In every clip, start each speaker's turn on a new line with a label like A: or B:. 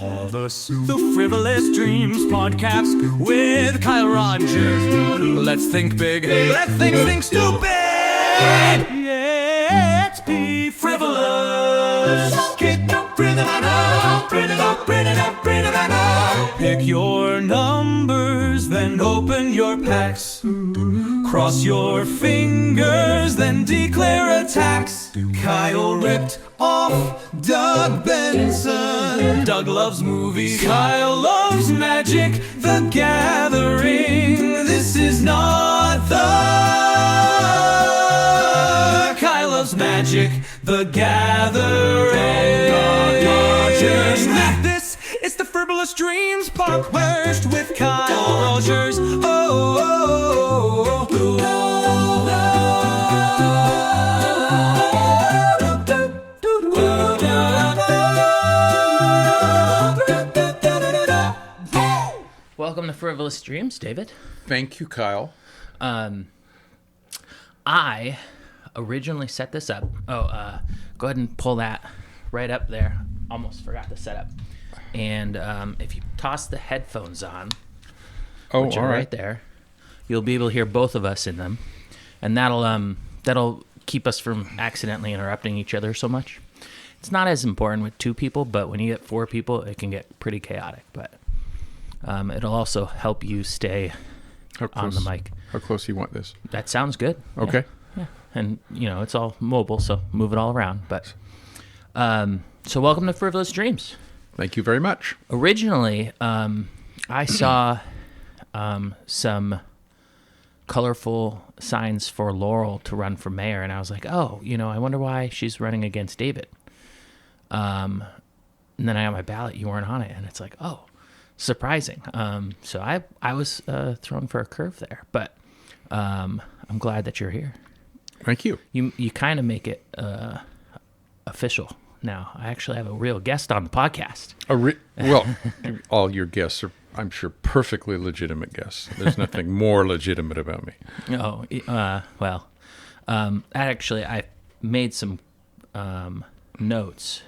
A: The Frivolous Dreams podcast with Kyle Rogers. Let's think big. Let's think stupid. Yeah, let's be frivolous. Get up, bring it on, bring it up, bring it up, bring it on. Pick your numbers, then open your packs. Cross your fingers, then declare a tax. Kyle ripped off Doug Benson. Doug loves movies. Kyle loves magic. The Gathering. This is not the Kyle loves magic. The Gathering. This is the Frivolous Dreams podcast with Kyle Rogers.
B: Welcome to Frivolous Dreams, David.
C: Thank you, Kyle.
B: I originally set this up. Go ahead and pull that right up there. Almost forgot the setup. And if you toss the headphones on, which are right there, you'll be able to hear both of us in them, and that'll keep us from accidentally interrupting each other so much. It's not as important with two people, but when you get four people, it can get pretty chaotic. But it'll also help you stay on the mic.
C: How close do you want this?
B: That sounds good.
C: Okay.
B: Yeah. And, it's all mobile, so move it all around. But so welcome to Frivolous Dreams.
C: Thank you very much.
B: Originally, I saw some colorful signs for Laurel to run for mayor, and I was like, I wonder why she's running against David. And then I got my ballot. You weren't on it, and it's like, surprising. So I was thrown for a curve there, but I'm glad that you're here.
C: Thank you.
B: You kind of make it official now. I actually have a real guest on the podcast.
C: Well, all your guests are, I'm sure, perfectly legitimate guests. There's nothing more legitimate about me.
B: Actually, I made some notes.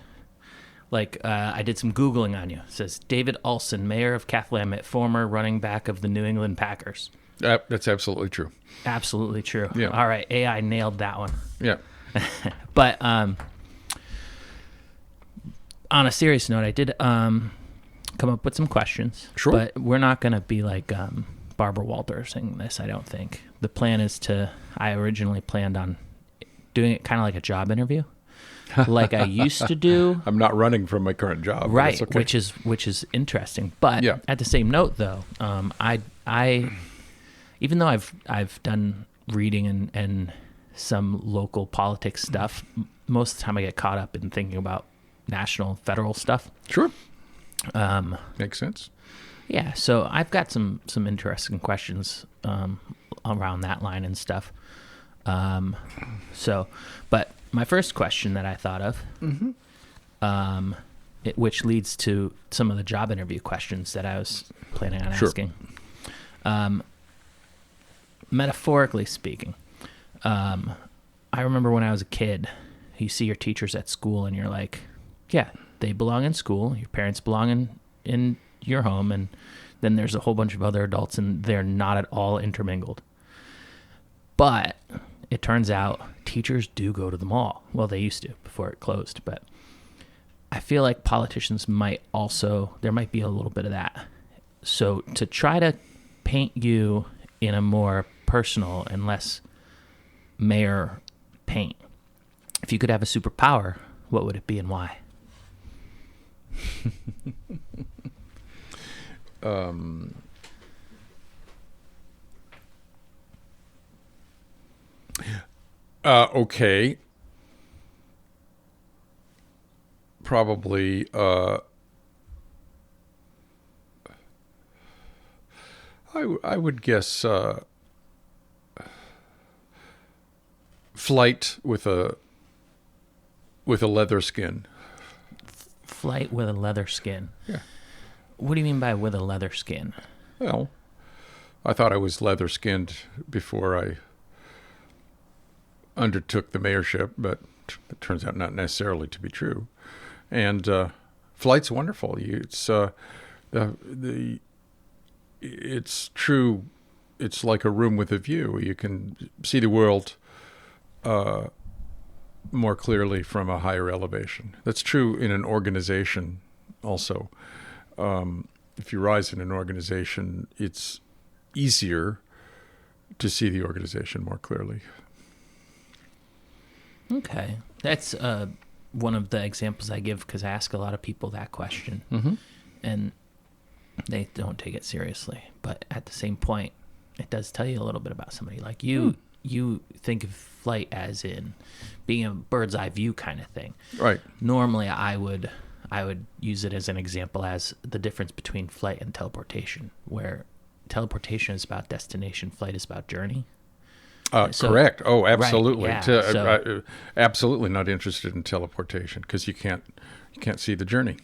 B: I did some Googling on you. It says, David Olson, mayor of Cathlamet, former running back of the New England Packers.
C: That's absolutely true.
B: Absolutely true.
C: Yeah.
B: All right, AI nailed that one.
C: Yeah.
B: But on a serious note, I did come up with some questions.
C: Sure.
B: But we're not going to be like Barbara Waltersing this, I don't think. The plan is I originally planned on doing it kind of like a job interview. Like I used to do.
C: I'm not running from my current job.
B: Right,
C: okay.
B: which is interesting. But
C: yeah.
B: At the same note, though, I even though I've done reading and some local politics stuff, most of the time I get caught up in thinking about national, federal stuff.
C: Sure. Makes sense.
B: Yeah, so I've got some interesting questions around that line and stuff. But my first question that I thought of, which leads to some of the job interview questions that I was planning on asking. Metaphorically speaking, I remember when I was a kid, you see your teachers at school and you're like, yeah, they belong in school. Your parents belong in your home. And then there's a whole bunch of other adults and they're not at all intermingled. But it turns out teachers do go to the mall. Well, they used to before it closed, but I feel like politicians there might be a little bit of that. So to try to paint you in a more personal and less mayor paint, if you could have a superpower, what would it be and why?
C: Okay. Probably, I would guess, flight with a leather skin.
B: Flight with a leather skin.
C: Yeah.
B: What do you mean by with a leather skin?
C: Well, I thought I was leather skinned before I undertook the mayorship, but it turns out not necessarily to be true. And flight's wonderful. It's true. It's like a room with a view. You can see the world more clearly from a higher elevation. That's true in an organization also. If you rise in an organization, it's easier to see the organization more clearly.
B: Okay. That's one of the examples I give because I ask a lot of people that question. And they don't take it seriously. But at the same point, it does tell you a little bit about somebody. Like you think of flight as in being a bird's eye view kind of thing.
C: Right.
B: Normally, I would use it as an example as the difference between flight and teleportation, where teleportation is about destination, flight is about journey.
C: Correct. Oh, absolutely.
B: Right, yeah.
C: Absolutely not interested in teleportation because you can't see the journey.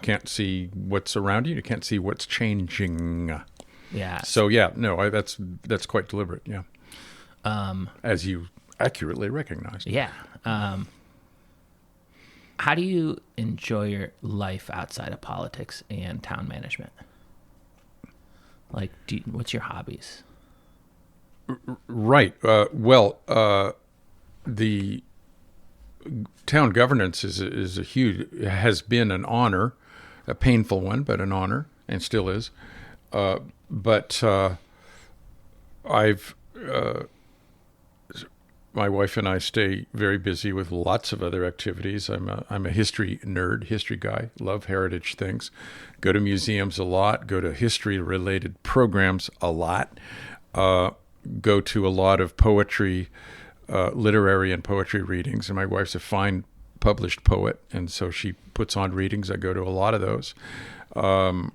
C: Can't see what's around you. You can't see what's changing.
B: Yeah.
C: So yeah, no, that's quite deliberate. Yeah. As you accurately recognized.
B: Yeah. How do you enjoy your life outside of politics and town management? Like, what's your hobbies?
C: Right. The town governance has been an honor, a painful one, but an honor, and still is. My wife and I stay very busy with lots of other activities. I'm a history nerd, history guy, love heritage things, go to museums a lot, go to history-related programs a lot, go to a lot of poetry, literary and poetry readings. And my wife's a fine published poet, and so she puts on readings. I go to a lot of those. I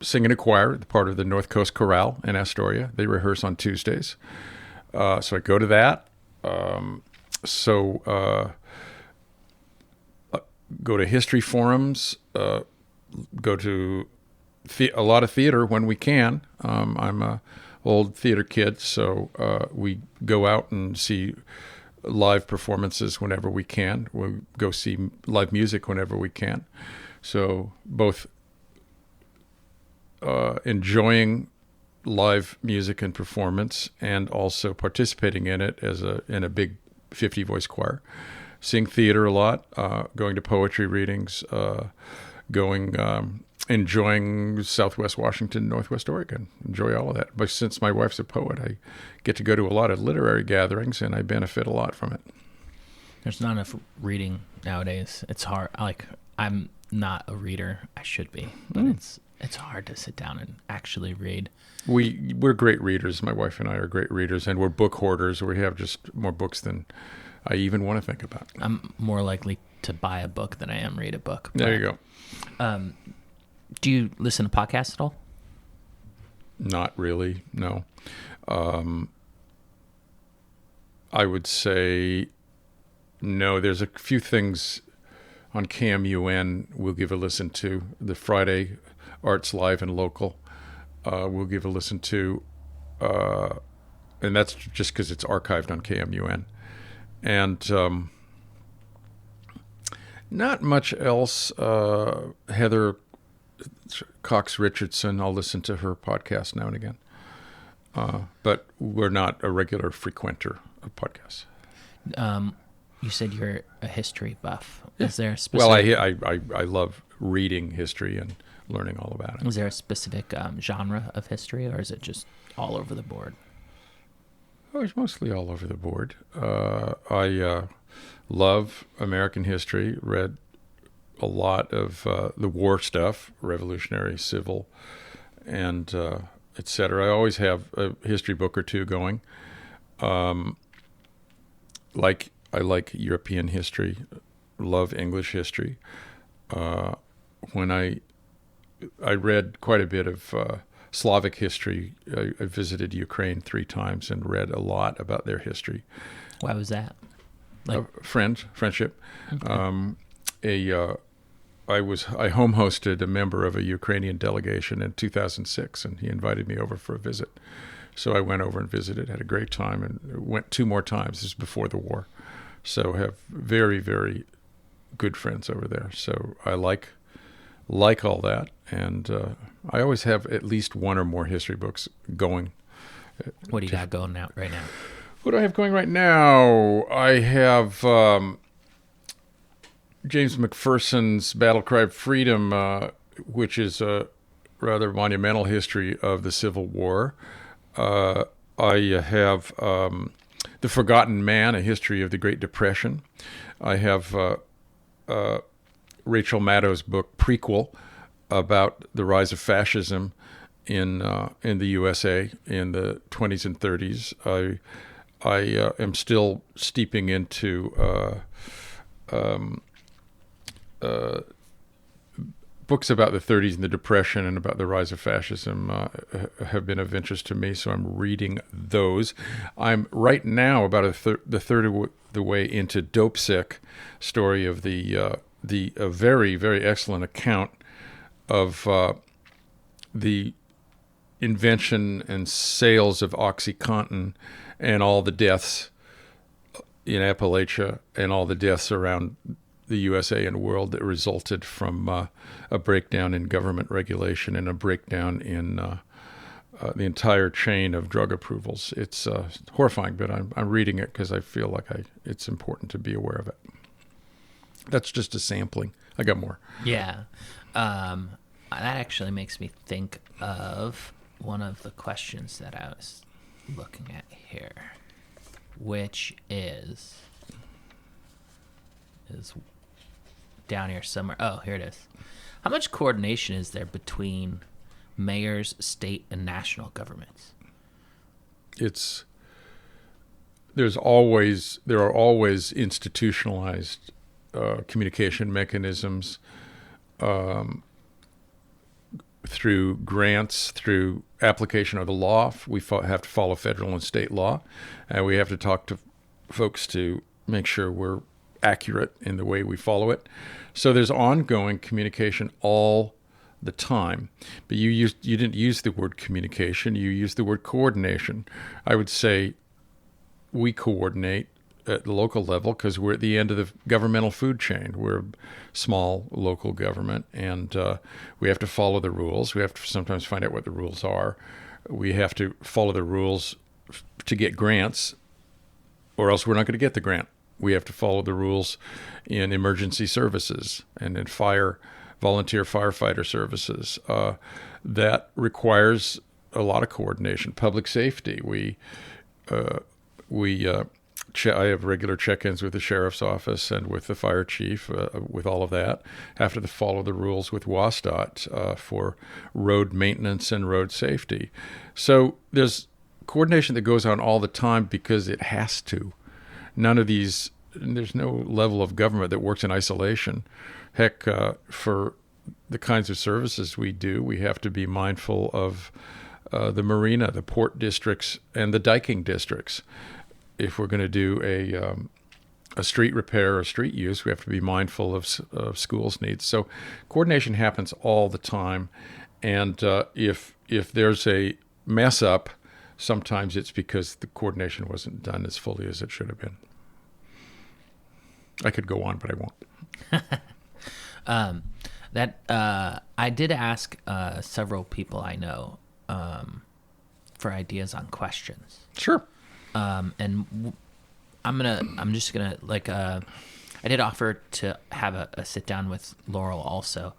C: sing in a choir, part of the North Coast Chorale in Astoria. They rehearse on Tuesdays. So I go to that. Go to history forums, go to a lot of theater when we can. I'm a old theater kid, so we go out and see live performances whenever we can. We go see live music whenever we can. So both enjoying live music and performance, and also participating in it in a big 50-voice choir. Seeing theater a lot, going to poetry readings, enjoying Southwest Washington, Northwest Oregon. Enjoy all of that. But since my wife's a poet, I get to go to a lot of literary gatherings, and I benefit a lot from it.
B: There's not enough reading nowadays. It's hard. I'm not a reader. I should be, but it's hard to sit down and actually read.
C: We're great readers. My wife and I are great readers, and we're book hoarders. We have just more books than I even want to think about.
B: I'm more likely to buy a book than I am read a book.
C: There you go.
B: Do you listen to podcasts at all?
C: Not really, no. I would say no. There's a few things on KMUN we'll give a listen to. The Friday Arts Live and Local we'll give a listen to. And that's just because it's archived on KMUN. And not much else. Heather Cox Richardson, I'll listen to her podcast now and again. But we're not a regular frequenter of podcasts.
B: You said you're a history buff. Is there a specific...
C: Well, I love reading history and learning all about it.
B: Is there a specific genre of history, or is it just all over the board?
C: Oh, it's mostly all over the board. I love American history, read a lot of the war stuff, Revolutionary, Civil, and et cetera. I always have a history book or two going. I like European history, love English history. When I read quite a bit of Slavic history. I visited Ukraine 3 times and read a lot about their history.
B: Why was that?
C: Friendship.
B: Okay.
C: I home hosted a member of a Ukrainian delegation in 2006, and he invited me over for a visit. So I went over and visited, had a great time, and went 2 more times. This is before the war. So have very, very good friends over there. So I like all that, and I always have at least one or more history books going.
B: What do you got going out right now?
C: What do I have going right now? I have James McPherson's Battle Cry of Freedom, which is a rather monumental history of the Civil War. I have The Forgotten Man, a history of the Great Depression. I have Rachel Maddow's book, Prequel, about the rise of fascism in the USA in the 20s and 30s. I am still steeping into books about the 30s and the Depression and about the rise of fascism have been of interest to me, so I'm reading those. I'm right now about the third of the way into Dope Sick, story of a very, very excellent account of the invention and sales of OxyContin and all the deaths in Appalachia and all the deaths around the USA and world that resulted from a breakdown in government regulation and a breakdown in the entire chain of drug approvals. It's horrifying, but I'm reading it because I feel like it's important to be aware of it. That's just a sampling. I got more.
B: Yeah. That actually makes me think of one of the questions that I was looking at here, which is down here somewhere. Oh, here it is. How much coordination is there between mayors, state, and national governments?
C: There are always institutionalized communication mechanisms through grants, through application of the law. We have to follow federal and state law, and we have to talk to folks to make sure we're accurate in the way we follow it. So there's ongoing communication all the time. But you didn't use the word communication, you used the word coordination. I would say we coordinate at the local level because we're at the end of the governmental food chain. We're a small local government, and we have to follow the rules. We have to sometimes find out what the rules are. We have to follow the rules to get grants, or else we're not going to get the grant. We have to follow the rules in emergency services and in volunteer firefighter services. That requires a lot of coordination. Public safety. I have regular check-ins with the sheriff's office and with the fire chief, with all of that. Have to follow the rules with WSDOT for road maintenance and road safety. So there's coordination that goes on all the time because it has to. There's no level of government that works in isolation. Heck, for the kinds of services we do, we have to be mindful of the marina, the port districts, and the diking districts. If we're going to do a street repair or street use, we have to be mindful of schools' needs. So coordination happens all the time, and if there's a mess up, sometimes it's because the coordination wasn't done as fully as it should have been. I could go on, but I won't.
B: I did ask several people I know for ideas on questions.
C: Sure.
B: And I'm just gonna I did offer to have a sit down with Laurel also.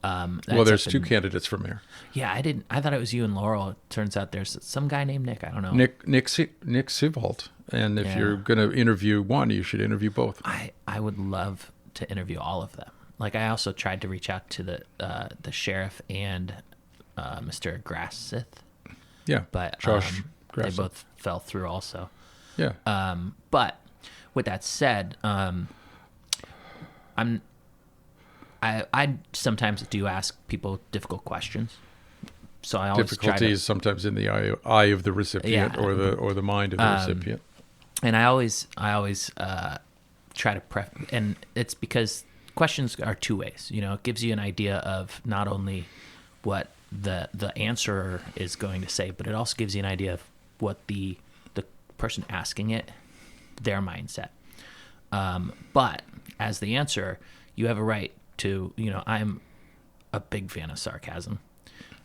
C: Well, there's two candidates for mayor.
B: Yeah, I thought it was you and Laurel. It turns out there's some guy named Nick. I don't know.
C: Nick Sivholt. And if you're going to interview one, you should interview both.
B: I would love to interview all of them. Like, I also tried to reach out to the sheriff and Mr. Grassith.
C: Yeah,
B: but
C: Josh
B: they
C: Grassith.
B: both fell through also.
C: Yeah.
B: But with that said, I sometimes do ask people difficult questions. So I always
C: difficulty is sometimes in the eye of the recipient, or the mind of the recipient.
B: And I always try to and it's because questions are two ways. You know, it gives you an idea of not only what the answerer is going to say, but it also gives you an idea of what the person asking it, their mindset. But as the answer, you have a right to, I'm a big fan of sarcasm.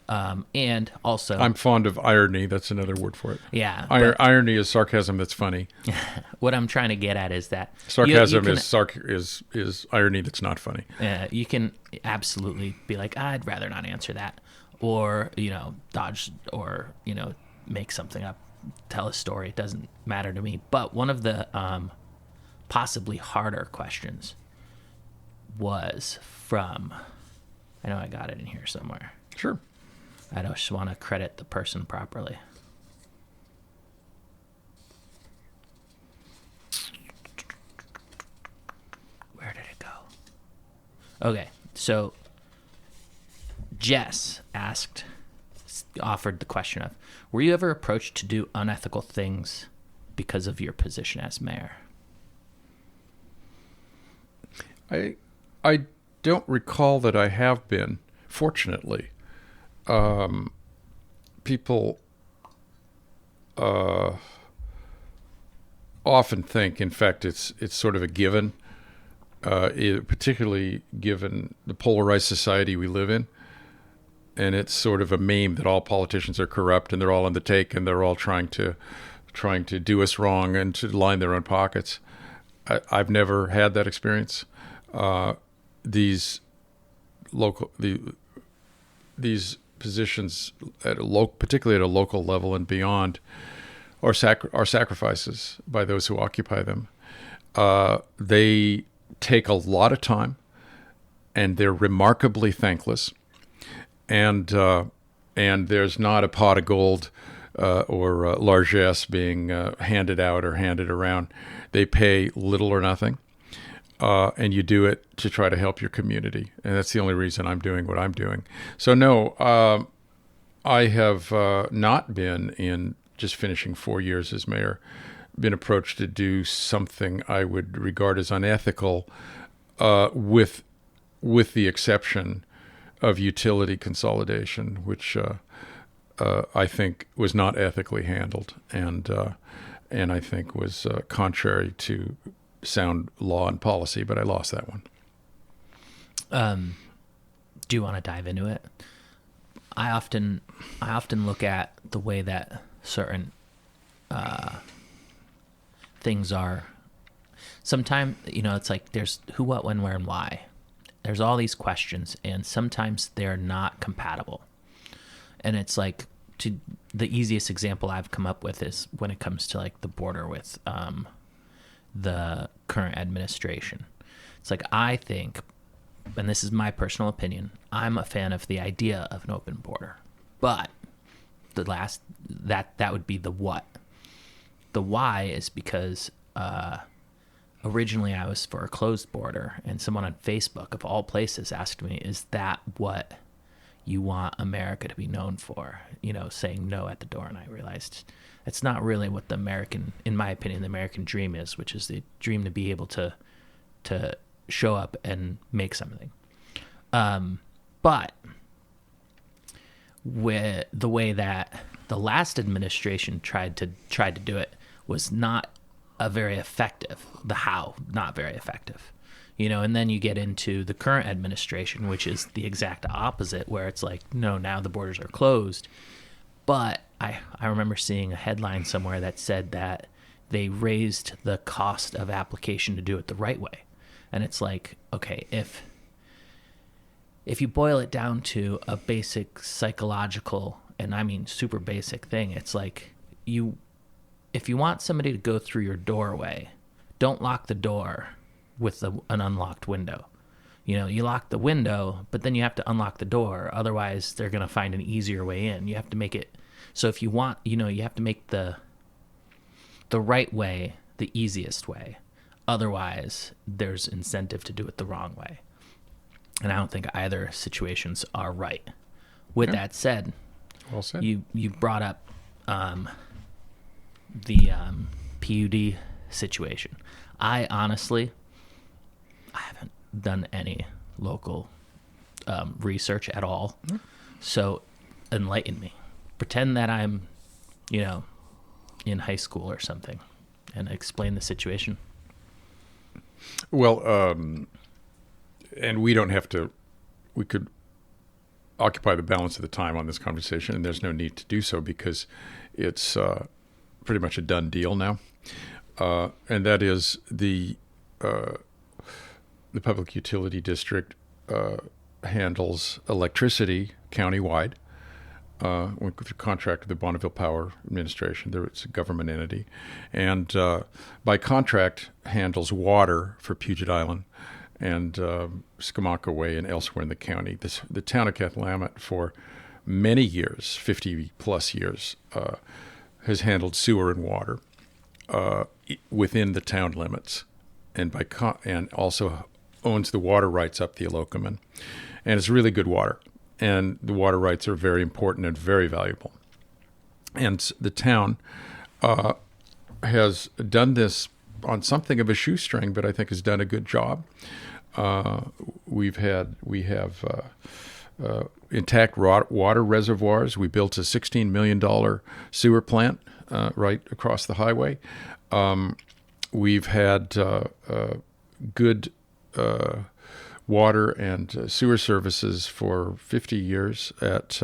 B: And also,
C: I'm fond of irony. That's another word for it.
B: yeah,
C: Irony is sarcasm that's funny.
B: what I'm trying to get at is that
C: Sarcasm
B: you can,
C: is irony that's not funny.
B: you can absolutely be like, I'd rather not answer that, or dodge, or make something up, tell a story. It doesn't matter to me. But one of the possibly harder questions was from, I know I got it in here somewhere.
C: Sure.
B: I just want to credit the person properly. Where did it go? Okay, so Jess offered the question of, were you ever approached to do unethical things because of your position as mayor?
C: I don't recall that I have been, fortunately. People often think, in fact, it's sort of a given, particularly given the polarized society we live in. And it's sort of a meme that all politicians are corrupt and they're all on the take and they're all trying to do us wrong and to line their own pockets. I've never had that experience. These positions particularly at a local level and beyond, are sacrifices by those who occupy them. They take a lot of time, and they're remarkably thankless. And there's not a pot of gold or largesse being handed out or handed around. They pay little or nothing. And you do it to try to help your community. And that's the only reason I'm doing what I'm doing. So no, I have not been, in just finishing 4 years as mayor, been approached to do something I would regard as unethical, with the exception of utility consolidation, which I think was not ethically handled, and I think was contrary to sound law and policy, but I lost that one.
B: Do you want to dive into it? I often look at the way that certain things are. Sometimes, it's like there's who, what, when, where, and why. There's all these questions, and sometimes they're not compatible. And it's like, the easiest example I've come up with is when it comes to like the border with the current administration. It's like, I think, and this is my personal opinion, I'm a fan of the idea of an open border, but that would be the what. The why is because originally I was for a closed border, and someone on Facebook, of all places, asked me, is that what you want America to be known for? Saying no at the door. And I realized it's not really what in my opinion, the American dream is, which is the dream to be able to show up and make something. But with the way that the last administration tried to do it was not very effective. The how, not very effective. And then you get into the current administration, which is the exact opposite, where it's like, no, now the borders are closed. But I remember seeing a headline somewhere that said that they raised the cost of application to do it the right way. And it's like, okay, if you boil it down to a basic psychological, and I mean super basic thing, it's like, if you want somebody to go through your doorway, don't lock the door with an unlocked window. You lock the window, but then you have to unlock the door. Otherwise, they're going to find an easier way in. You have to make it so if you want, you have to make the right way the easiest way. Otherwise, there's incentive to do it the wrong way. And I don't think either situations are right. With that said,
C: Well said.
B: you brought up the PUD situation. I haven't done any local research at all. So enlighten me. Pretend that I'm, in high school or something, and explain the situation.
C: Well, and we don't have to. We could occupy the balance of the time on this conversation, and there's no need to do so because it's pretty much a done deal now. And that is the Public Utility District handles electricity countywide. With the contract with the Bonneville Power Administration, it's a government entity, and by contract handles water for Puget Island and Skamaka Way and elsewhere in the county. The town of Cathlamet for many years, 50 plus years, has handled sewer and water within the town limits, and and also owns the water rights up the Elokaman, and it's really good water. And the water rights are very important and very valuable. And the town has done this on something of a shoestring, but I think has done a good job. We have intact water reservoirs. We built a $16 million sewer plant right across the highway. We've had good water and sewer services for 50 years at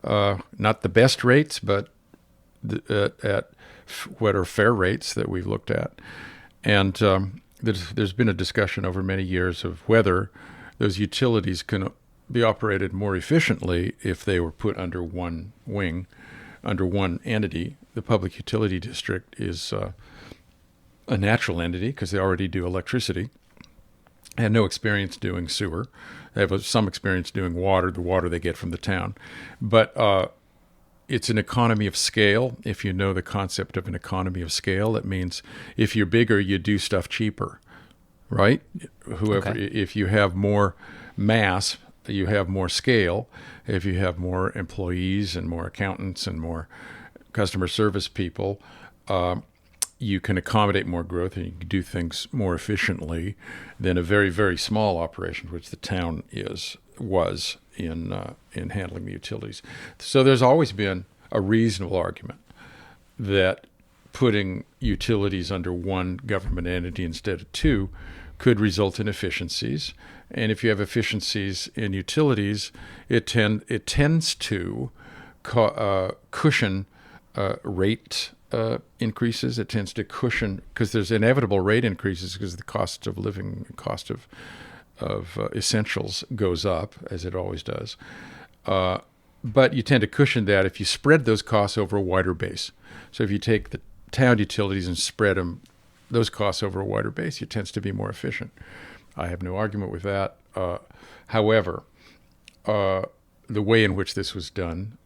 C: not the best rates, but at what are fair rates that we've looked at. And there's been a discussion over many years of whether those utilities can be operated more efficiently if they were put under one wing, under one entity. The Public Utility District is a natural entity because they already do electricity. Had no experience doing sewer. They have some experience doing water, the water they get from the town. But it's an economy of scale. If you know the concept of an economy of scale, it means if you're bigger, you do stuff cheaper, right? If you have more mass, you have more scale. If you have more employees and more accountants and more customer service people, you can accommodate more growth and you can do things more efficiently than a very, very small operation, which the town was in handling the utilities. So there's always been a reasonable argument that putting utilities under one government entity instead of two could result in efficiencies. And if you have efficiencies in utilities, it tends to cushion rate increases. It tends to cushion because there's inevitable rate increases because the cost of living, cost of essentials goes up as it always does. But you tend to cushion that if you spread those costs over a wider base. So if you take the town utilities and spread those costs over a wider base, it tends to be more efficient. I have no argument with that. However, the way in which this was done,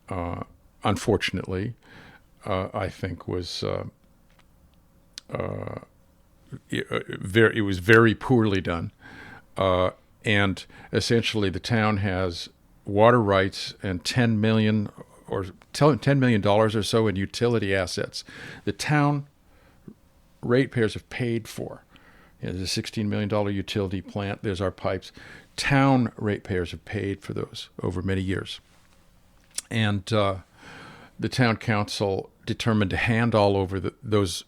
C: unfortunately, I think was it was very poorly done, and essentially the town has water rights and $10 million or or so in utility assets. The town ratepayers have paid for. There's a $16 million utility plant. There's our pipes. Town ratepayers have paid for those over many years, and the town council determined to hand all over those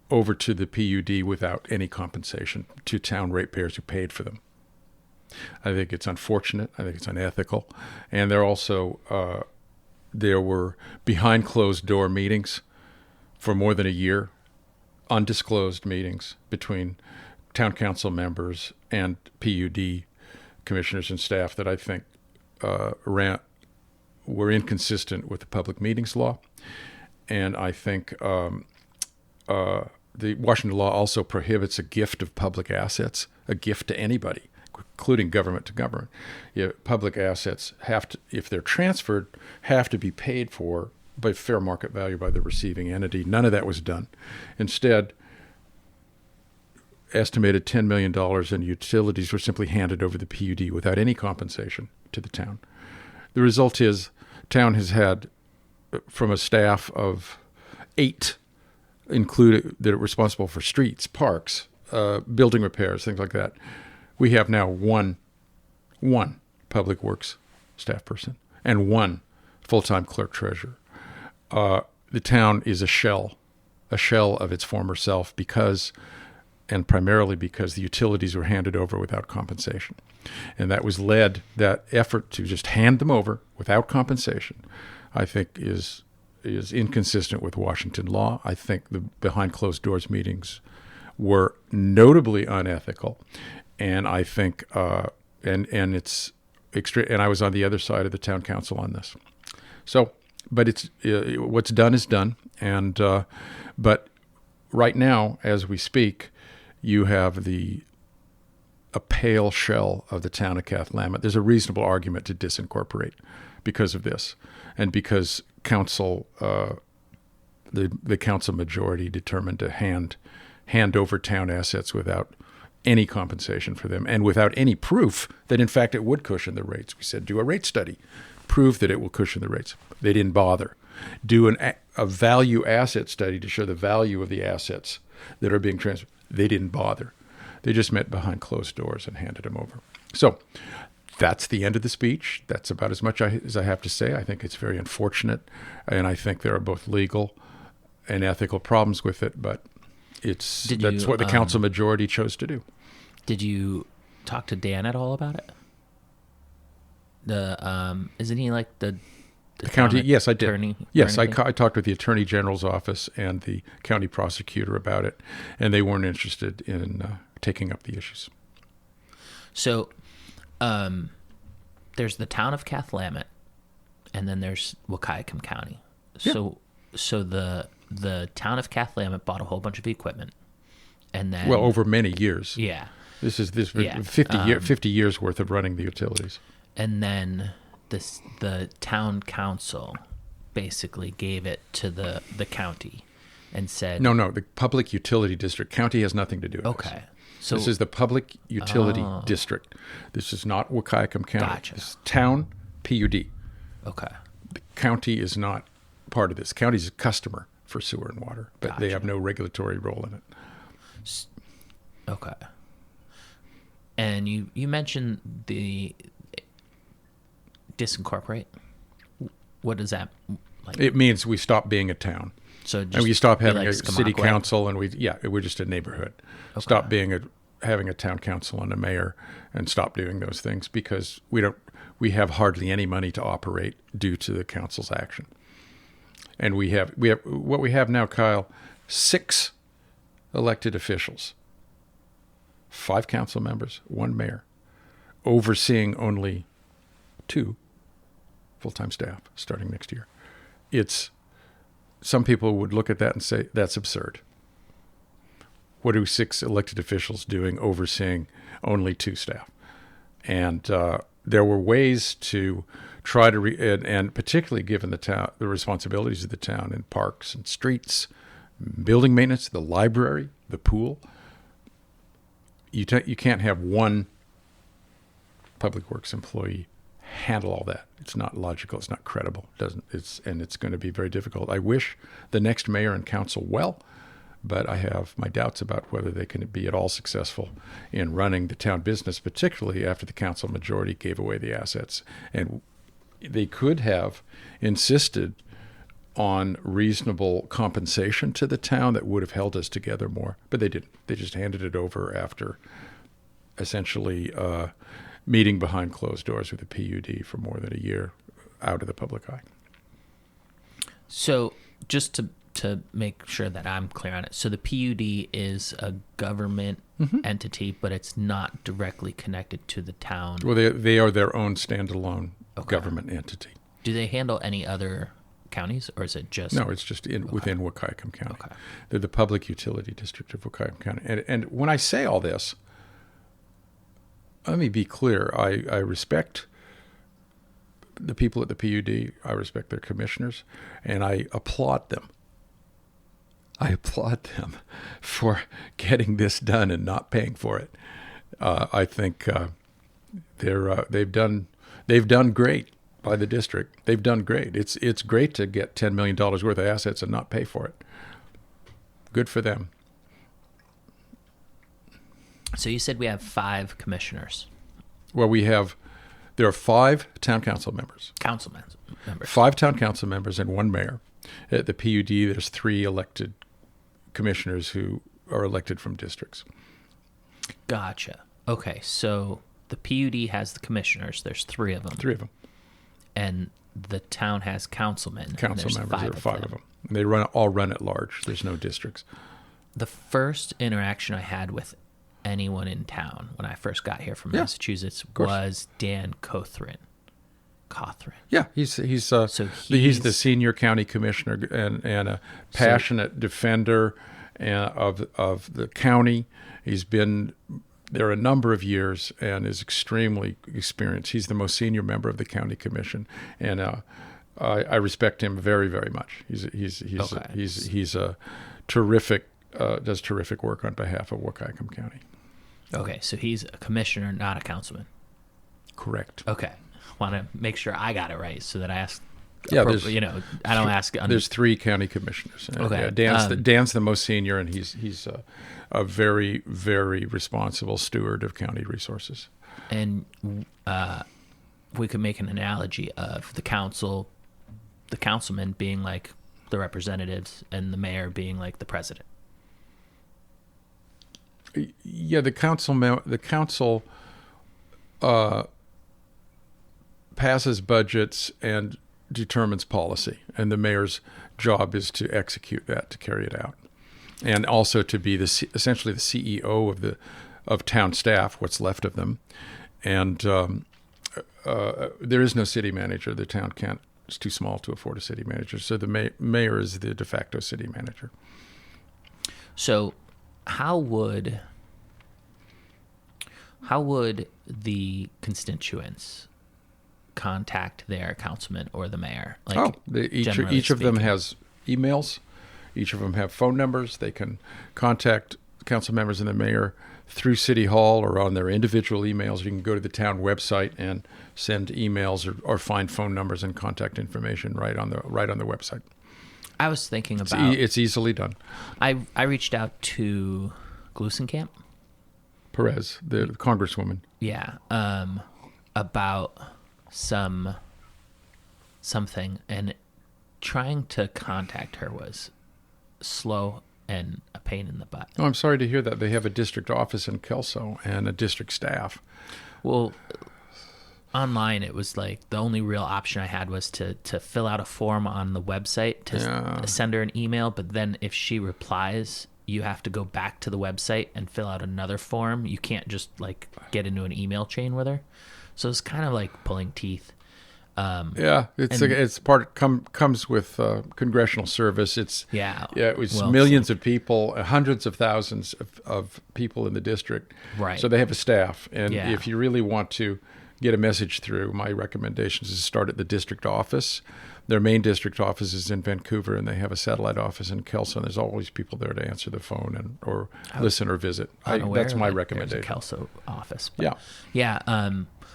C: over to the PUD without any compensation to town ratepayers who paid for them. I think it's unfortunate. I think it's unethical. And there were behind closed door meetings for more than a year, undisclosed meetings between town council members and PUD commissioners and staff that I think were inconsistent with the public meetings law. And I think the Washington law also prohibits a gift of public assets, a gift to anybody, including government to government. Public assets have to, if they're transferred, have to be paid for by fair market value by the receiving entity. None of that was done. Instead, estimated $10 million in utilities were simply handed over the PUD without any compensation to the town. The result is town has had, from a staff of 8 included that are responsible for streets, parks, building repairs, things like that. We have now one public works staff person and one full-time clerk treasurer. The town is a shell of its former self because and primarily because the utilities were handed over without compensation. And that effort to just hand them over without compensation, I think is inconsistent with Washington law. I think the behind closed doors meetings were notably unethical, and I think and it's extreme. And I was on the other side of the town council on this. So, but it's what's done is done, and but right now, as we speak, you have a pale shell of the town of Cathlamet. There's a reasonable argument to disincorporate because of this, and because council, the council majority determined to hand over town assets without any compensation for them and without any proof that in fact it would cushion the rates. We said, do a rate study, prove that it will cushion the rates. They didn't bother. Do a value asset study to show the value of the assets that are being transferred. They didn't bother. They just met behind closed doors and handed them over. So that's the end of the speech. That's about as much as I have to say. I think it's very unfortunate, and I think there are both legal and ethical problems with it, but that's what the council majority chose to do.
B: Did you talk to Dan at all about it? Isn't he like the
C: county? Yes, I did.
B: Attorney?
C: Yes, I talked with the Attorney General's office and the county prosecutor about it, and they weren't interested in taking up the issues.
B: So, there's the town of Cathlamet, and then there's Wahkiakum County.
C: Yeah.
B: So the town of Cathlamet bought a whole bunch of equipment, and then
C: over many years.
B: Yeah.
C: This 50 years worth of running the utilities.
B: And then the town council basically gave it to the county and said...
C: No, the public utility district. County has nothing to do with this.
B: Okay. So
C: this is the public utility district. This is not Wahkiakum County.
B: Gotcha.
C: This is town PUD.
B: Okay.
C: The county is not part of this. County is a customer for sewer and water, but they have no regulatory role in it.
B: Okay. And you mentioned the disincorporate. What does that like?
C: It means we stop being a town.
B: So
C: and we stop having
B: like
C: a city council, and we're just a neighborhood. Okay. Stop having a town council and a mayor, and stop doing those things because we have hardly any money to operate due to the council's action. And we have what we have now, Kyle, 6 elected officials, 5 council members, 1 mayor, overseeing only 2 full-time staff starting next year. Some people would look at that and say, that's absurd. What are 6 elected officials doing overseeing only 2 staff? And there were ways to try to, and particularly given the responsibilities of the town in parks and streets, building maintenance, the library, the pool. You can't have one public works employee handle all that. It's not logical. It's not credible. It's going to be very difficult. I wish the next mayor and council well, but I have my doubts about whether they can be at all successful in running the town business, particularly after the council majority gave away the assets. And they could have insisted on reasonable compensation to the town that would have held us together more, but they didn't. They just handed it over after essentially meeting behind closed doors with the PUD for more than a year out of the public eye.
B: So just to make sure that I'm clear on it, so the PUD is a government entity, but it's not directly connected to the town.
C: Well, they are their own standalone government entity.
B: Do they handle any other counties, or is it just...
C: No, it's just within Wahkiakum County. Okay. They're the public utility district of Wahkiakum County. And when I say all this, let me be clear. I respect the people at the PUD. I respect their commissioners, and I applaud them. I applaud them for getting this done and not paying for it. I think they've done great by the district. They've done great. It's great to get $10 million worth of assets and not pay for it. Good for them.
B: So you said we have 5 commissioners.
C: Well, there are 5 town council members. 5 town council members and 1 mayor. At the PUD, there's 3 elected commissioners who are elected from districts.
B: Gotcha. Okay, so the PUD has the commissioners. There's 3 of them.
C: 3 of them.
B: And the town has councilmen.
C: Council
B: and there's
C: members, there are 5
B: them.
C: of them. And they all run at large. There's no districts.
B: The first interaction I had with anyone in town when I first got here from Massachusetts was Dan Cothran.
C: Yeah, he's the senior county commissioner and a passionate defender of the county. He's been there a number of years and is extremely experienced. He's the most senior member of the county commission, and I respect him very, very much. He's a terrific does terrific work on behalf of Wahkiakum County.
B: Okay, so he's a commissioner, not a councilman.
C: Correct.
B: Okay, want to make sure I got it right so that I ask.
C: Yeah,
B: I don't ask.
C: There's 3 county commissioners.
B: Okay,
C: Dan's the most senior, and he's a very, very responsible steward of county resources.
B: And we could make an analogy of the councilmen being like the representatives, and the mayor being like the president.
C: Yeah, the council passes budgets and determines policy, and the mayor's job is to execute that, to carry it out, and also to be essentially the CEO of town staff, what's left of them. And there is no city manager. The town it's too small to afford a city manager, so the mayor is the de facto city manager.
B: So how would the constituents contact their councilman or the mayor? Like,
C: each of them has emails. Each of them have phone numbers. They can contact council members and the mayor through City Hall or on their individual emails. You can go to the town website and send emails or find phone numbers and contact information right on the website.
B: I was thinking about
C: it's easily done.
B: I reached out to Glusenkamp,
C: Perez, the congresswoman.
B: Yeah, about something, and trying to contact her was slow and a pain in the butt.
C: Oh, I'm sorry to hear that. They have a district office in Kelso and a district staff.
B: Well, online it was like the only real option I had was to fill out a form on the website to send her an email, but then if she replies, you have to go back to the website and fill out another form. You can't just like get into an email chain with her. So it's kind of like pulling teeth.
C: It's comes with congressional service. It was millions of people, hundreds of thousands of people in the district.
B: Right.
C: So they have a staff, and if you really want to get a message through, my recommendation is to start at the district office. Their main district office is in Vancouver, and they have a satellite office in Kelso. And there's always people there to answer the phone or listen or visit. That's my recommendation.
B: There's a Kelso office.
C: But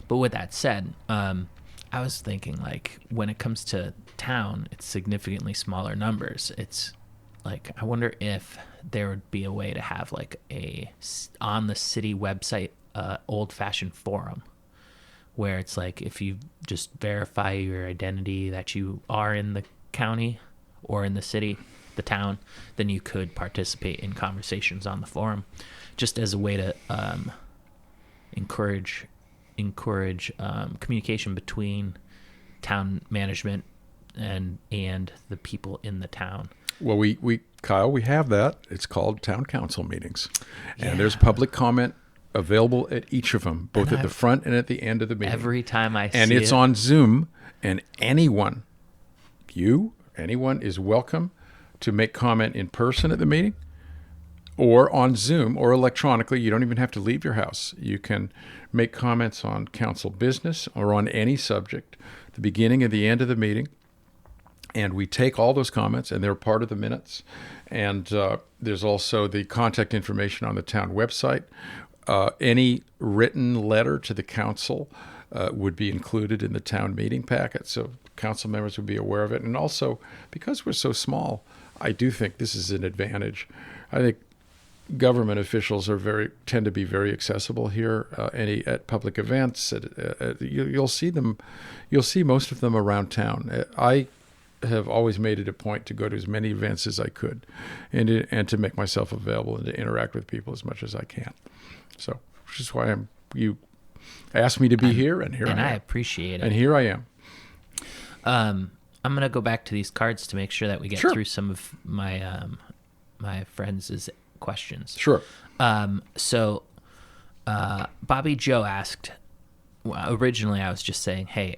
B: but with that said, I was thinking, like, when it comes to town, it's significantly smaller numbers. It's like, I wonder if there would be a way to have like on the city website, old-fashioned forum, where it's like, if you just verify your identity that you are in the county or in the city, the town, then you could participate in conversations on the forum, just as a way to encourage communication between town management and the people in the town.
C: Well, Kyle, we have that. It's called town council meetings, and there's public comment available at each of them, both at the front and at the end of the meeting.
B: Every time I see it.
C: And it's on Zoom, and anyone is welcome to make comment in person at the meeting or on Zoom or electronically. You don't even have to leave your house. You can make comments on council business or on any subject at the beginning and the end of the meeting. And we take all those comments, and they're part of the minutes. And there's also the contact information on the town website. Any written letter to the council would be included in the town meeting packet, so council members would be aware of it. And also, because we're so small, I do think this is an advantage. I think government officials tend to be very accessible here. At public events, you'll see most of them around town. have always made it a point to go to as many events as I could, and to make myself available and to interact with people as much as I can. So, which is why you asked me to be here, and here I am.
B: And I appreciate it.
C: And here I am.
B: I'm gonna go back to these cards to make sure that we get through some of my my friends' questions.
C: Sure.
B: So Bobby Joe asked. Well, originally, I was just saying, hey,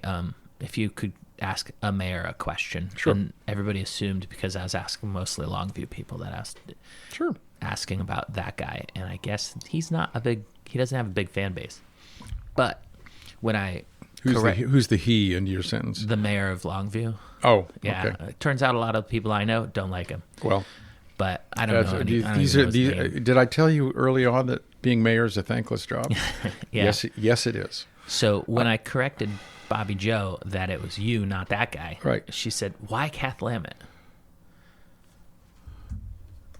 B: if you could ask a mayor a question, and everybody assumed because I was asking mostly Longview people that asked, asking about that guy, and I guess he doesn't have a big fan base. But when I
C: who's the he in your sentence?
B: The mayor of Longview.
C: Oh,
B: yeah.
C: okay.
B: It turns out a lot of people I know don't like him.
C: Well,
B: but I don't know.
C: Did I tell you early on that being mayor is a thankless job?
B: Yeah.
C: Yes, it is.
B: So when I corrected Bobby Joe that it was you, not that guy,
C: right?
B: She said, "Why Cathlamet?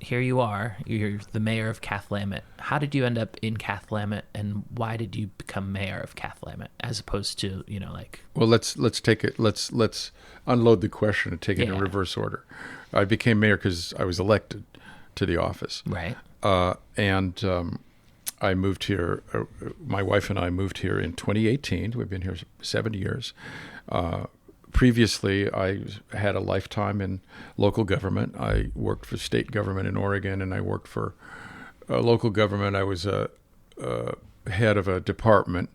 B: Here you are. You're the mayor of Cathlamet. How did you end up in Cathlamet, and why did you become mayor of Cathlamet as opposed to like?"
C: Well, let's take it. Let's unload the question and take it in reverse order. I became mayor because I was elected to the office,
B: right?
C: And I moved here. My wife and I moved here in 2018. We've been here 7 years. Previously, I had a lifetime in local government. I worked for state government in Oregon, and I worked for local government. I was a head of a department,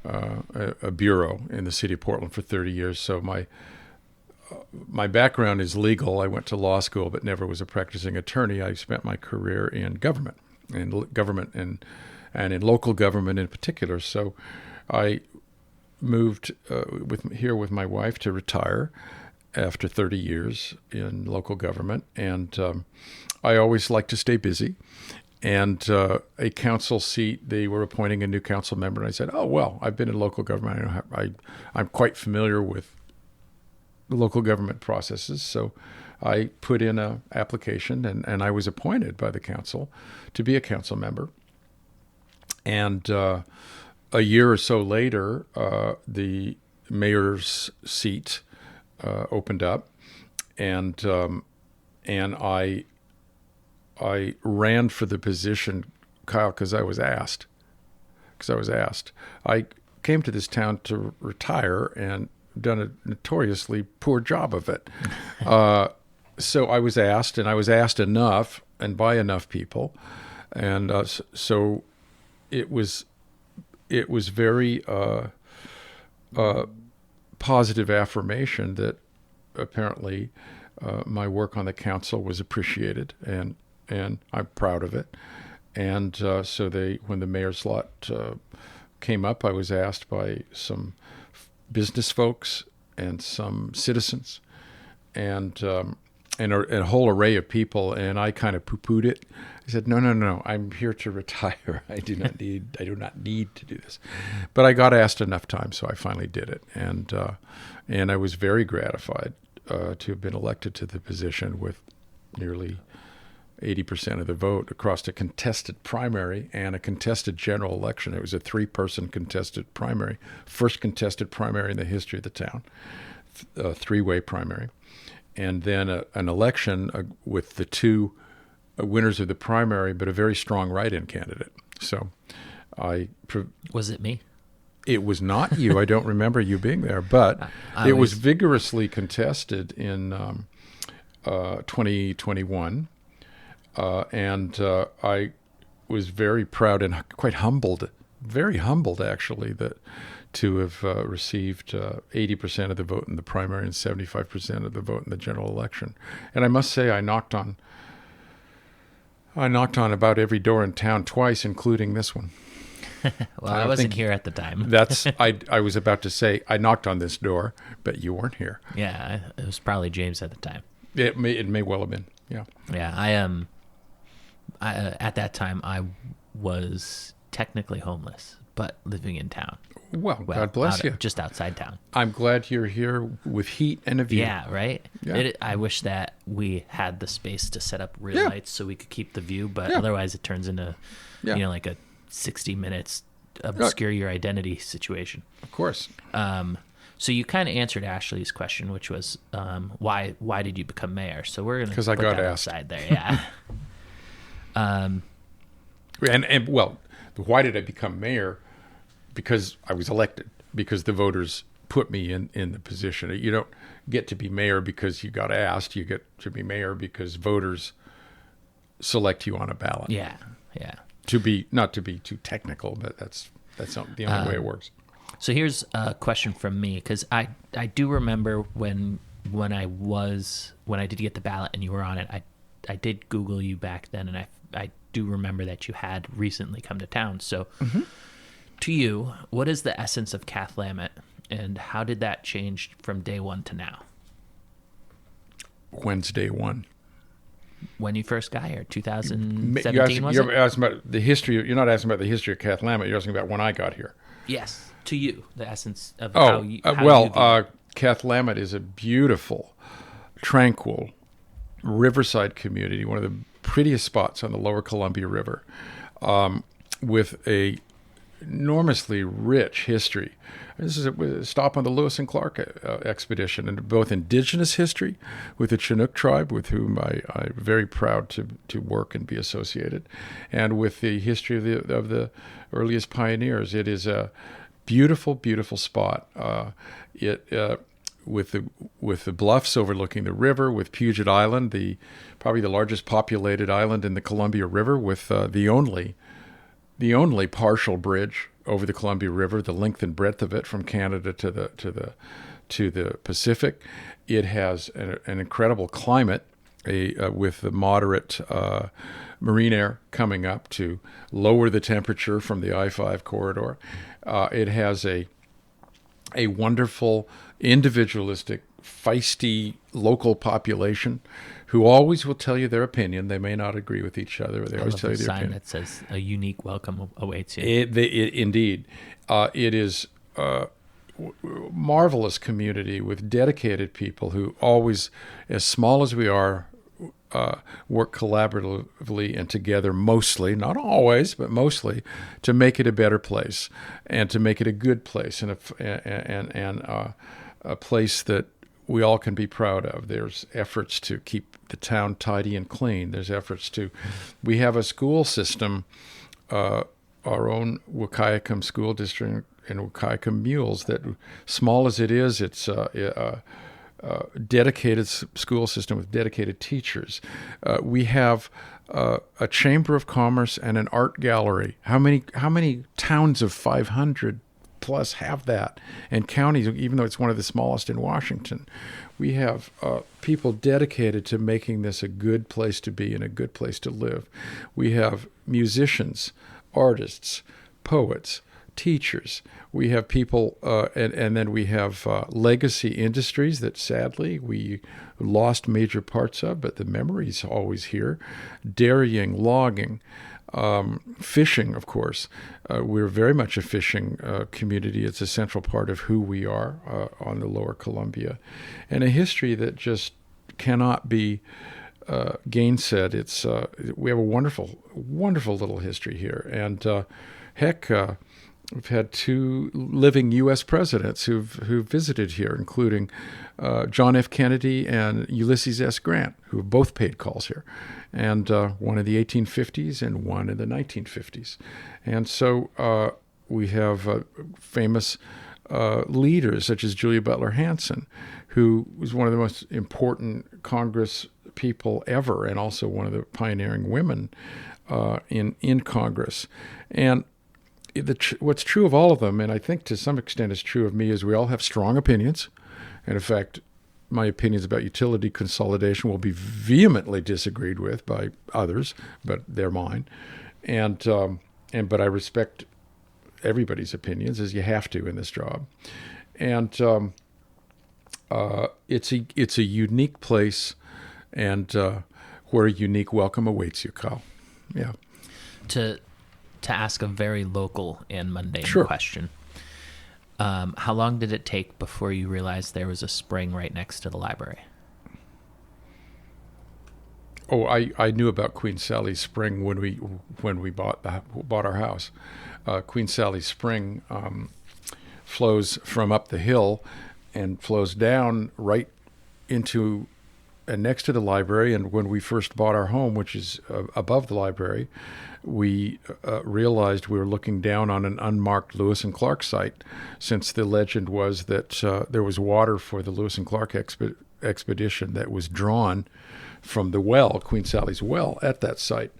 C: a bureau in the city of Portland for 30 years. So my background is legal. I went to law school, but never was a practicing attorney. I spent my career in government. And in local government in particular. So I moved with my wife to retire after 30 years in local government. And I always like to stay busy. And a council seat, they were appointing a new council member. And I said, oh, well, I've been in local government. I'm quite familiar with the local government processes. So I put in an application, and I was appointed by the council to be a council member. And a year or so later, the mayor's seat opened up, and I ran for the position, Kyle, because I was asked. I came to this town to retire and done a notoriously poor job of it. So I was asked, and I was asked enough and by enough people. And so it was very positive affirmation that apparently my work on the council was appreciated, and I'm proud of it. And so when the mayor's slot came up, I was asked by some business folks and some citizens and a whole array of people, and I kind of poo-pooed it. I said, no, I'm here to retire. I do not need to do this. But I got asked enough times, so I finally did it. And I was very gratified to have been elected to the position with nearly 80% of the vote across a contested primary and a contested general election. It was a 3-person contested primary, first contested primary in the history of the town, a 3-way primary. And then an election with the 2 winners of the primary, but a very strong write-in candidate. So
B: Was it me?
C: It was not you. I don't remember you being there, but it was vigorously contested in 2021. And I was very proud and quite humbled, very humbled actually, to have received 80% of the vote in the primary and 75% of the vote in the general election. And I must say, I knocked on about every door in town twice, including this one.
B: Well, I wasn't here at the time.
C: I was about to say, I knocked on this door, but you weren't here.
B: Yeah, it was probably James at the time.
C: It may well have been. Yeah.
B: Yeah, I at that time I was technically homeless, but living in town.
C: Well, God bless you.
B: Just outside town.
C: I'm glad you're here with heat and a view.
B: Yeah, right?
C: Yeah.
B: I wish that we had the space to set up real lights so we could keep the view, but otherwise it turns into, like a 60 minutes obscure your identity situation.
C: Of course.
B: So you kind of answered Ashley's question, which was why did you become mayor? So we're gonna
C: 'Cause I
B: put
C: got
B: that
C: asked.
B: aside there. Yeah.
C: And well, why did I become mayor? Because I was elected, because the voters put me in the position. You don't get to be mayor because you got asked. You get to be mayor because voters select you on a ballot.
B: Yeah. Yeah.
C: Not to be too technical, but that's not the only way it works.
B: So here's a question from me, because I do remember when I did get the ballot and you were on it, I did Google you back then, and I do remember that you had recently come to town. So to you, what is the essence of Cathlamet, and how did that change from day one to now?
C: Wednesday one.
B: When you first got here, 2017, was
C: You're
B: it?
C: asking about the history. You're not asking about the history of Cathlamet. You're asking about when I got here.
B: Yes, to you, the essence of how you. How you view
C: Cathlamet is a beautiful, tranquil riverside community, one of the prettiest spots on the Lower Columbia River, with a enormously rich history. This is a stop on the Lewis and Clark expedition, and both indigenous history with the Chinook tribe, with whom I'm very proud to work and be associated, and with the history of the earliest pioneers. It is a beautiful, beautiful spot. With the bluffs overlooking the river, with Puget Island, probably the largest populated island in the Columbia River, with the only partial bridge over the Columbia River, the length and breadth of it from Canada to the Pacific. It has an incredible climate, with the moderate marine air coming up to lower the temperature from the I-5 corridor. It has a wonderful, individualistic, feisty local population who always will tell you their opinion. They may not agree with each other, but they always tell you their
B: sign
C: opinion.
B: that says a unique welcome awaits you.
C: Indeed. It is a marvelous community with dedicated people who always, as small as we are, work collaboratively and together, mostly, not always, but mostly, to make it a better place and to make it a good place and a place that we all can be proud of. There's efforts to keep the town tidy and clean. There's efforts we have a school system, our own Wahkiakum School District in Wahkiakum Mules, that, small as it is, it's dedicated school system with dedicated teachers. We have a chamber of commerce and an art gallery. How many towns of 500 plus have that? And counties, even though it's one of the smallest in Washington, we have people dedicated to making this a good place to be and a good place to live. We have musicians, artists, poets, teachers. We have people, and then we have legacy industries that sadly we lost major parts of, but the memory's always here. Dairying, logging, fishing, of course. We're very much a fishing community. It's a central part of who we are on the Lower Columbia, and a history that just cannot be gainsaid. We have a wonderful, wonderful little history here, and we've had 2 living U.S. presidents who've visited here, including John F. Kennedy and Ulysses S. Grant, who have both paid calls here, and one in the 1850s and one in the 1950s. And so we have famous leaders such as Julia Butler Hanson, who was one of the most important Congress people ever, and also one of the pioneering women in Congress. And what's true of all of them, and I think to some extent is true of me, is we all have strong opinions. And in fact, my opinions about utility consolidation will be vehemently disagreed with by others, but they're mine. But I respect everybody's opinions, as you have to in this job. And it's a unique place, and where a unique welcome awaits you, Kyle. Yeah.
B: To ask a very local and mundane
C: Sure.
B: question. How long did it take before you realized there was a spring right next to the library?
C: Oh, I knew about Queen Sally's Spring when we bought our house. Queen Sally's Spring flows from up the hill and flows down right into and next to the library. And when we first bought our home, which is above the library, we realized we were looking down on an unmarked Lewis and Clark site, since the legend was that there was water for the Lewis and Clark expedition that was drawn from the well, Queen Sally's well, at that site.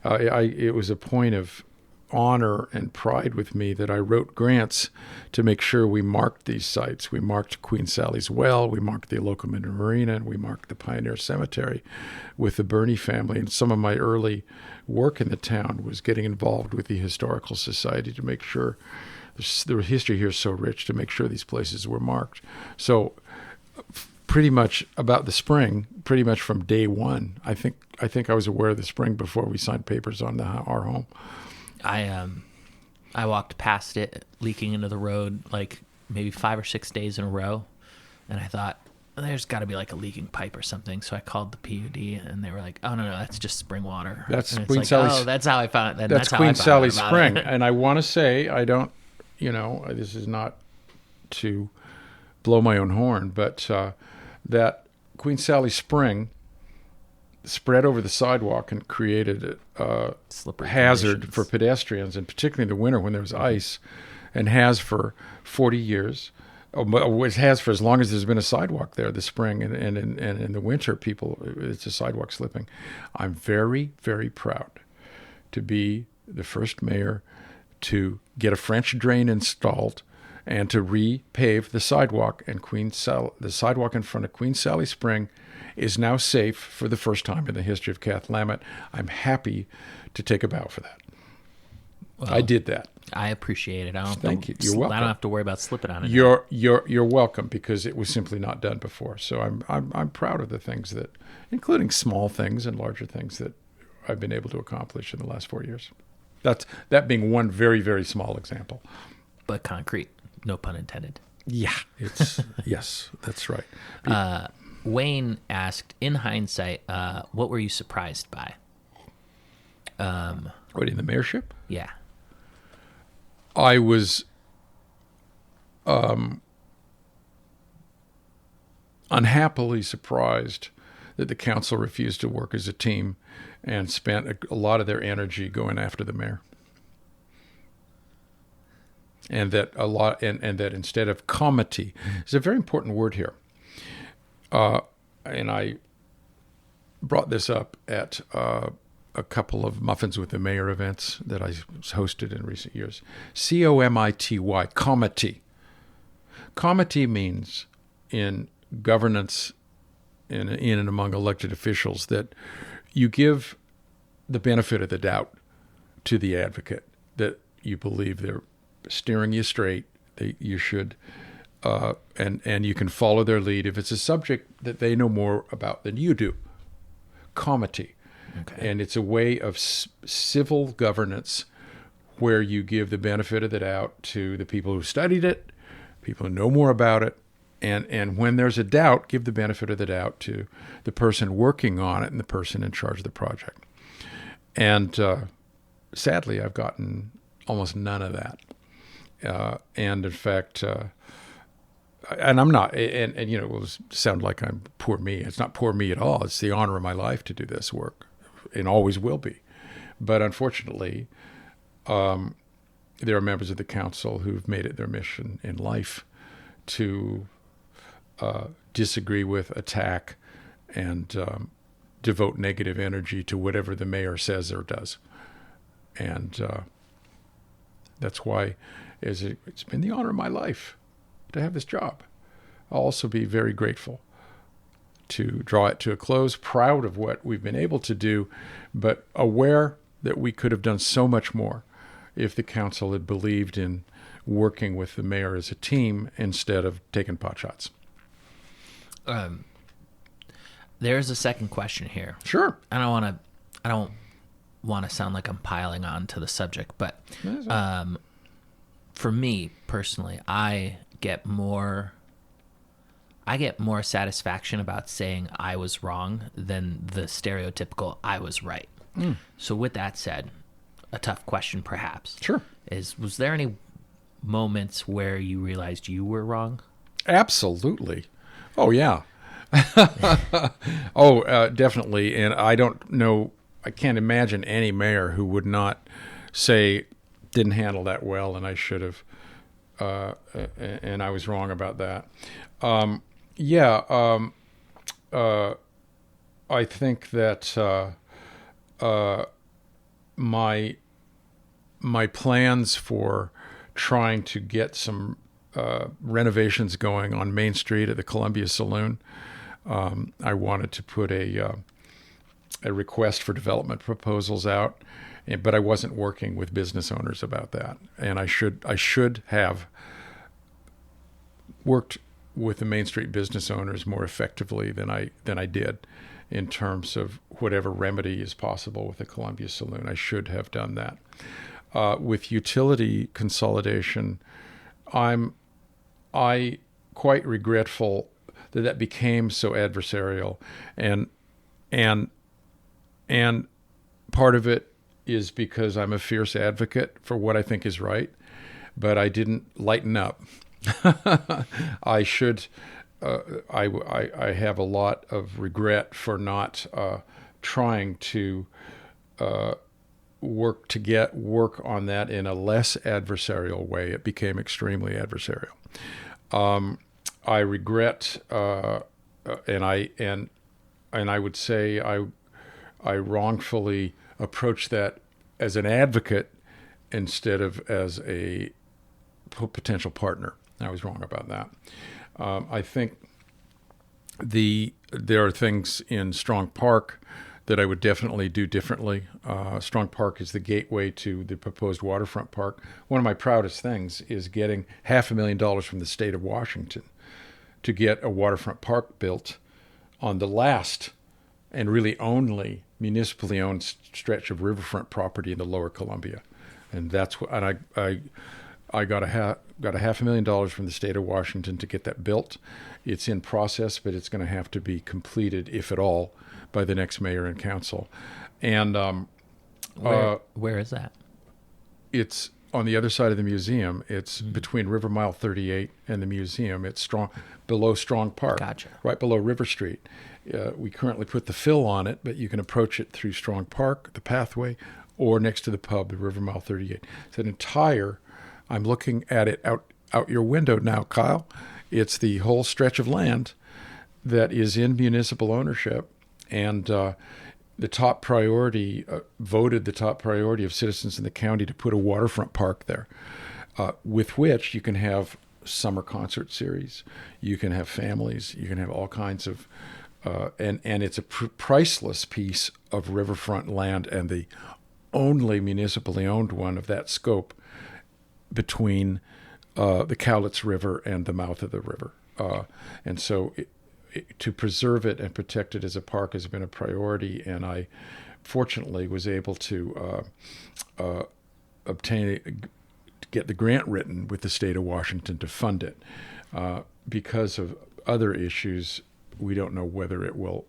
C: It was a point of honor and pride with me that I wrote grants to make sure we marked these sites. We marked Queen Sally's well, we marked the Locomotive Marina, and we marked the Pioneer Cemetery with the Burney family. And some of my early work in the town was getting involved with the Historical Society to make sure the history here is so rich, to make sure these places were marked. So pretty much about the spring, pretty much from day one, I think I was aware of the spring before we signed papers on our home.
B: I walked past it leaking into the road like maybe 5 or 6 days in a row, and I thought, there's got to be like a leaking pipe or something. So I called the PUD, and they were like, "Oh no, that's just spring water."
C: That's
B: and it's
C: Queen
B: like,
C: Sally's.
B: Oh, that's how I found it.
C: That's
B: how
C: Queen
B: I found
C: Sally's
B: out about
C: Spring.
B: it.
C: And I want to say, I don't, this is not to blow my own horn, but that Queen Sally Spring spread over the sidewalk and created a
B: Slippery
C: hazard
B: conditions.
C: for pedestrians, and particularly in the winter when there's ice, and has for 40 years. It has for as long as there's been a sidewalk there, the spring, and in the winter, it's a sidewalk slipping. I'm very, very proud to be the first mayor to get a French drain installed and to repave the sidewalk. And the sidewalk in front of Queen Sally Spring is now safe for the first time in the history of Cathlamet. I'm happy to take a bow for that.
B: Well,
C: I did that.
B: I appreciate it.
C: Thank you. You're welcome.
B: I don't have to worry about slipping on it.
C: You're welcome, because it was simply not done before. So I'm proud of the things that, including small things and larger things, that I've been able to accomplish in the last 4 years. That being one very, very small example.
B: But concrete, no pun intended.
C: Yeah, it's yes, that's right.
B: Wayne asked, in hindsight, what were you surprised by?
C: What, in the mayorship?
B: Yeah.
C: I was unhappily surprised that the council refused to work as a team and spent a lot of their energy going after the mayor. And that that instead of comity, is a very important word here. And I brought this up at a couple of Muffins with the Mayor events that I hosted in recent years. comity, comity. Comity means in governance in and among elected officials that you give the benefit of the doubt to the advocate, that you believe they're steering you straight, that you should, and you can follow their lead if it's a subject that they know more about than you do. Comity.
B: Okay.
C: And it's a way of civil governance where you give the benefit of the doubt to the people who studied it, people who know more about it, and when there's a doubt, give the benefit of the doubt to the person working on it and the person in charge of the project. And sadly, I've gotten almost none of that. And in fact, and I'm not, and it will sound like I'm poor me. It's not poor me at all. It's the honor of my life to do this work, and always will be. But unfortunately, there are members of the council who've made it their mission in life to disagree with, attack, and devote negative energy to whatever the mayor says or does. And that's why it's been the honor of my life to have this job. I'll also be very grateful to draw it to a close, proud of what we've been able to do, but aware that we could have done so much more if the council had believed in working with the mayor as a team instead of taking pot shots.
B: There's a second question here.
C: Sure.
B: I don't want to sound like I'm piling on to the subject, but for me personally, I get more satisfaction about saying I was wrong than the stereotypical I was right. So with that said, a tough question perhaps.
C: Sure.
B: Was there any moments where you realized you were wrong?
C: Absolutely. Oh, yeah. Definitely. And I don't know, I can't imagine any mayor who would not say, didn't handle that well, and I should have, and I was wrong about that. Yeah, I think that my plans for trying to get some renovations going on Main Street at the Columbia Saloon, I wanted to put a request for development proposals out, but I wasn't working with business owners about that, and I should have worked with the Main Street business owners more effectively than I did, in terms of whatever remedy is possible with the Columbia Saloon. I should have done that. With utility consolidation, I quite regretful that became so adversarial, and part of it is because I'm a fierce advocate for what I think is right, but I didn't lighten up. I should. I have a lot of regret for not trying to work on that in a less adversarial way. It became extremely adversarial. I regret, and I would say I wrongfully approached that as an advocate instead of as a potential partner. I was wrong about that. I think there are things in Strong Park that I would definitely do differently. Strong Park is the gateway to the proposed waterfront park. One of my proudest things is getting $500,000 from the state of Washington to get a waterfront park built on the last and really only municipally owned stretch of riverfront property in the Lower Columbia, and that's what. And I got $500,000 from the state of Washington to get that built. It's in process, but it's going to have to be completed, if at all, by the next mayor and council. And
B: Where is that?
C: it's on the other side of the museum. It's between River Mile 38 and the museum. It's below Strong Park,
B: Gotcha.
C: right below River Street. We currently put the fill on it, but you can approach it through Strong Park, the pathway, or next to the pub, the River Mile 38. It's an entire. I'm looking at it out your window now, Kyle. It's the whole stretch of land that is in municipal ownership, and the top priority voted the top priority of citizens in the county to put a waterfront park there, with which you can have summer concert series, you can have families, you can have all kinds of, and it's a priceless piece of riverfront land, and the only municipally owned one of that scope between the Cowlitz River and the mouth of the river. And so to preserve it and protect it as a park has been a priority, and I fortunately was able to get the grant written with the state of Washington to fund it. Because of other issues, we don't know whether it will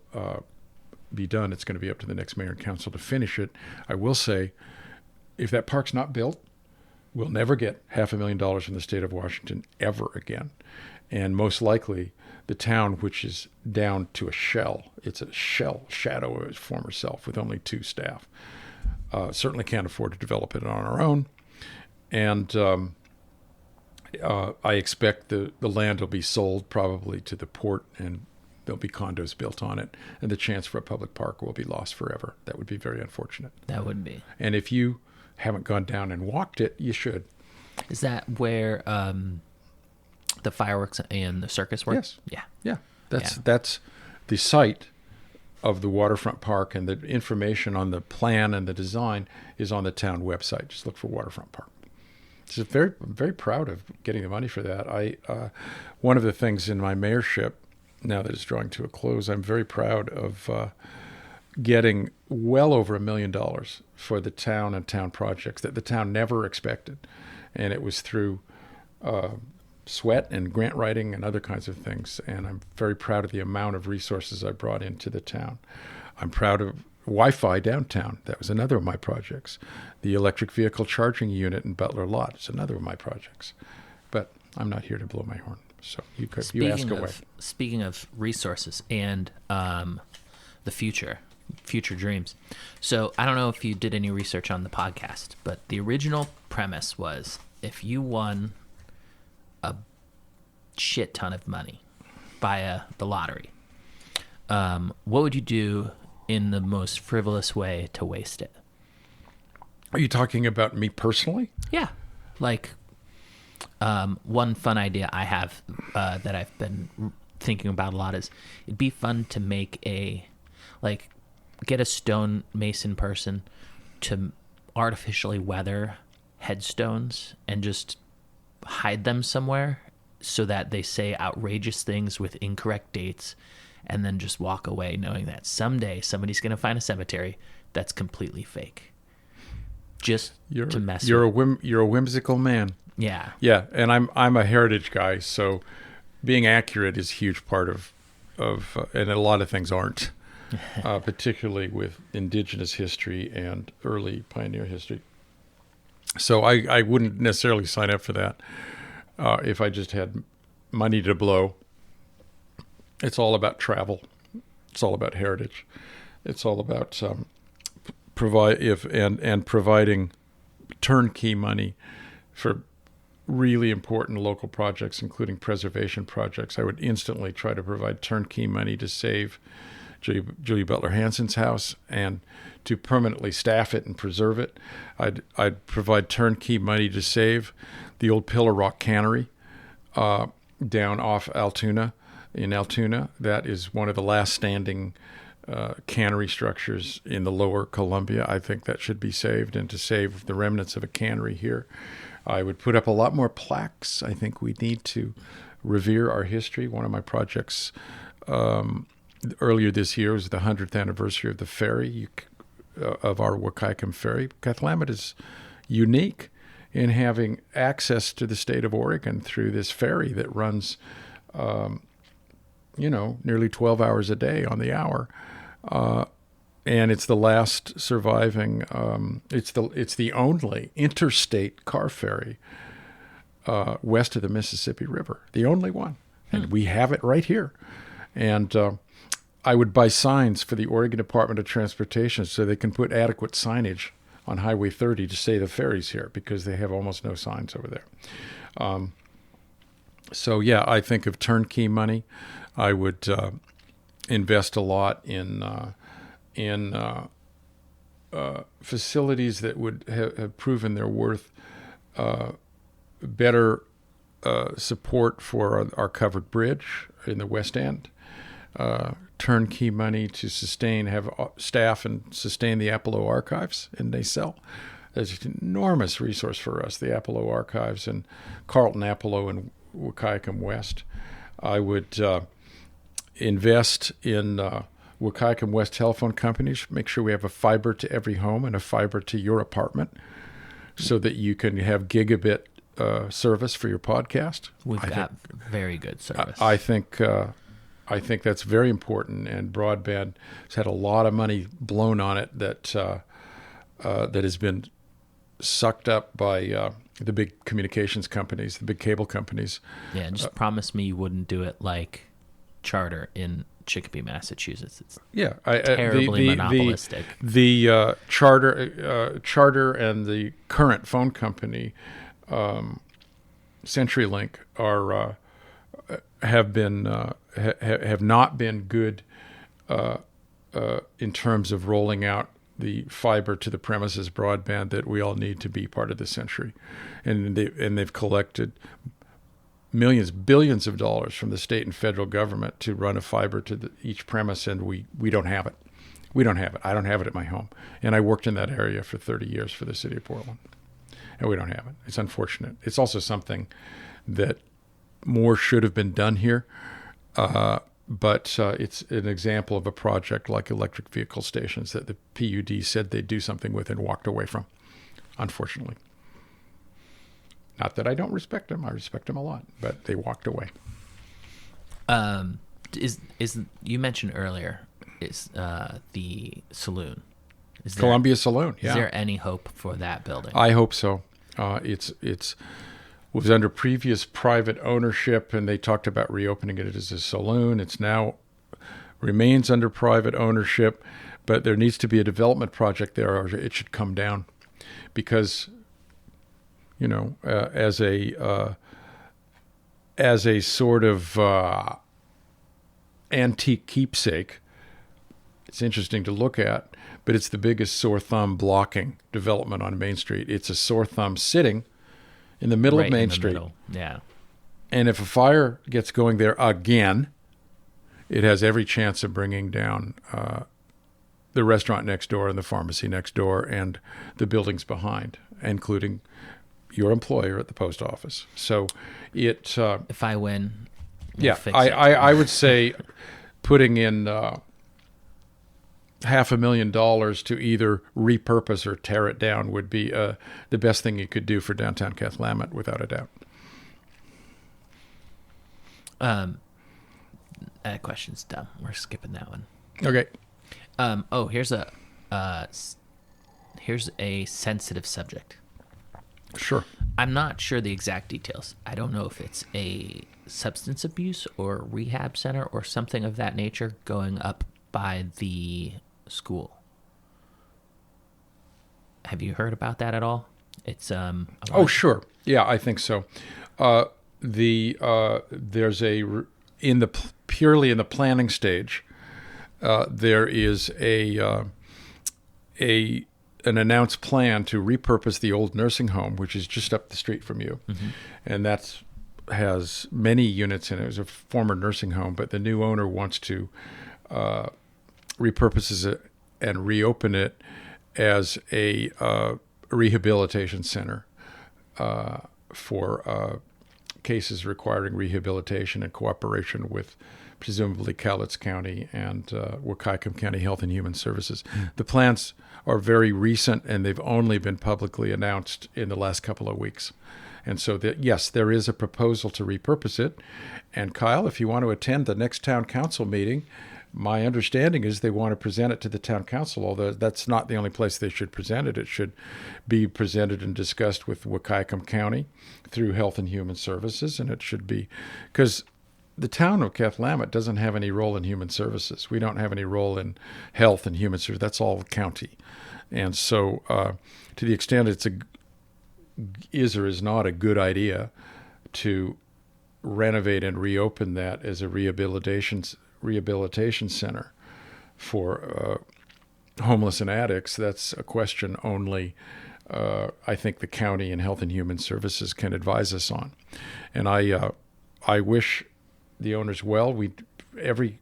C: be done. It's going to be up to the next mayor and council to finish it. I will say, if that park's not built, we'll never get $500,000 from the state of Washington ever again. And most likely, the town, which is down to a shell, it's a shadow of its former self with only 2 staff, certainly can't afford to develop it on our own. And I expect the land will be sold probably to the port, and there'll be condos built on it, and the chance for a public park will be lost forever. That would be very unfortunate.
B: That would be.
C: And if you haven't gone down and walked it, you should.
B: Is that where the fireworks and the circus were?
C: Yes.
B: Yeah.
C: Yeah. That's the site of the waterfront park, and the information on the plan and the design is on the town website. Just look for waterfront park. So I'm very proud of getting the money for that. One of the things in my mayorship, now that it's drawing to a close, I'm very proud of getting well over $1 million for the town and town projects that the town never expected. And it was through sweat and grant writing and other kinds of things. And I'm very proud of the amount of resources I brought into the town. I'm proud of Wi-Fi downtown. That was another of my projects. The electric vehicle charging unit in Butler Lot is another of my projects. But I'm not here to blow my horn. So you ask away.
B: Speaking of resources and the future dreams. So I don't know if you did any research on the podcast, but the original premise was if you won a shit ton of money via the lottery, what would you do in the most frivolous way to waste it?
C: Are you talking about me personally?
B: Yeah. Like, one fun idea I have that I've been thinking about a lot is it'd be fun to make get a stonemason person to artificially weather headstones and just hide them somewhere so that they say outrageous things with incorrect dates and then just walk away knowing that someday somebody's going to find a cemetery that's completely fake. Just to mess
C: you're a whimsical man.
B: Yeah.
C: Yeah, and I'm a heritage guy, so being accurate is a huge part of and a lot of things aren't, particularly with indigenous history and early pioneer history. So I wouldn't necessarily sign up for that if I just had money to blow. It's all about travel. It's all about heritage. It's all about providing turnkey money for really important local projects, including preservation projects. I would instantly try to provide turnkey money to save Julia Butler Hansen's house and to permanently staff it and preserve it. I'd provide turnkey money to save the old Pillar Rock Cannery down off Altoona, in Altoona. That is one of the last standing cannery structures in the lower Columbia. I think that should be saved, and to save the remnants of a cannery here. I would put up a lot more plaques. I think we need to revere our history. One of my projects earlier this year was the 100th anniversary of the ferry, of our Wahkiakum ferry. Cathlamet is unique in having access to the state of Oregon through this ferry that runs, nearly 12 hours a day on the hour. And it's the last surviving. It's the only interstate car ferry west of the Mississippi River, the only one, and we have it right here. And I would buy signs for the Oregon Department of Transportation so they can put adequate signage on Highway 30 to say the ferry's here, because they have almost no signs over there. So yeah, I think of turnkey money. I would invest a lot in facilities that would have proven their worth, better support for our covered bridge in the West End, turnkey money to have staff and sustain the Apollo Archives in Nacelle. There's an enormous resource for us, the Apollo Archives and Carlton Apollo in Wahkiakum West. I would invest in Wahkiakum West telephone companies, make sure we have a fiber to every home and a fiber to your apartment so that you can have gigabit service for your podcast.
B: We've got very good service.
C: I think that's very important, and broadband has had a lot of money blown on it that has been sucked up by the big communications companies, the big cable companies.
B: Yeah, just promise me you wouldn't do it like Charter in Chicopee, Massachusetts. It's terribly monopolistic.
C: The Charter and the current phone company, CenturyLink, have not been good in terms of rolling out the fiber to the premises broadband that we all need to be part of the century, and they've collected billions of dollars from the state and federal government to run a fiber to each premise, and we don't have it. We don't have it. I don't have it at my home, and I worked in that area for 30 years for the city of Portland, and we don't have it. It's unfortunate. It's also something that more should have been done here, but it's an example of a project like electric vehicle stations that the PUD said they'd do something with and walked away from, unfortunately. Not that I don't respect them. I respect them a lot, but they walked away.
B: You mentioned earlier is the saloon. Is there,
C: Columbia Saloon.
B: is
C: Yeah,
B: there any hope for that building?
C: I hope so. It's was under previous private ownership, and they talked about reopening it as a saloon. It's now remains under private ownership, but there needs to be a development project there, or it should come down, because as a sort of antique keepsake, it's interesting to look at, but it's the biggest sore thumb blocking development on Main Street. It's a sore thumb sitting in the middle
B: Right
C: of Main
B: in the
C: Street.
B: middle. Yeah.
C: And if a fire gets going there again, it has every chance of bringing down the restaurant next door and the pharmacy next door and the buildings behind, including your employer at the post office. So it...
B: If I win, we'll
C: yeah,
B: fix it.
C: I would say putting in $500,000 to either repurpose or tear it down would be the best thing you could do for downtown Cathlamet, without a doubt.
B: That question's dumb. We're skipping that one.
C: Okay.
B: Here's a sensitive subject.
C: Sure.
B: I'm not sure the exact details. I don't know if it's a substance abuse or rehab center or something of that nature going up by the school. Have you heard about that at all? It's
C: Oh, sure. Yeah, I think so. There's purely in the planning stage. There is an announced plan to repurpose the old nursing home, which is just up the street from you, and that has many units in it. It was a former nursing home, but the new owner wants to repurpose it and reopen it as a rehabilitation center for cases requiring rehabilitation in cooperation with presumably Cowlitz County and Wahkiakum County Health and Human Services. The plans are very recent, and they've only been publicly announced in the last couple of weeks. And so, yes, there is a proposal to repurpose it. And Kyle, if you want to attend the next town council meeting, my understanding is they want to present it to the town council, although that's not the only place they should present it. It should be presented and discussed with Wahkiakum County through Health and Human Services, and it should be, because the town of Cathlamet doesn't have any role in human services. We don't have any role in health and human services. That's all the county. And so to the extent is or is not a good idea to renovate and reopen that as a rehabilitation center for homeless and addicts, that's a question only I think the county and Health and Human Services can advise us on. And I wish the owners well. Every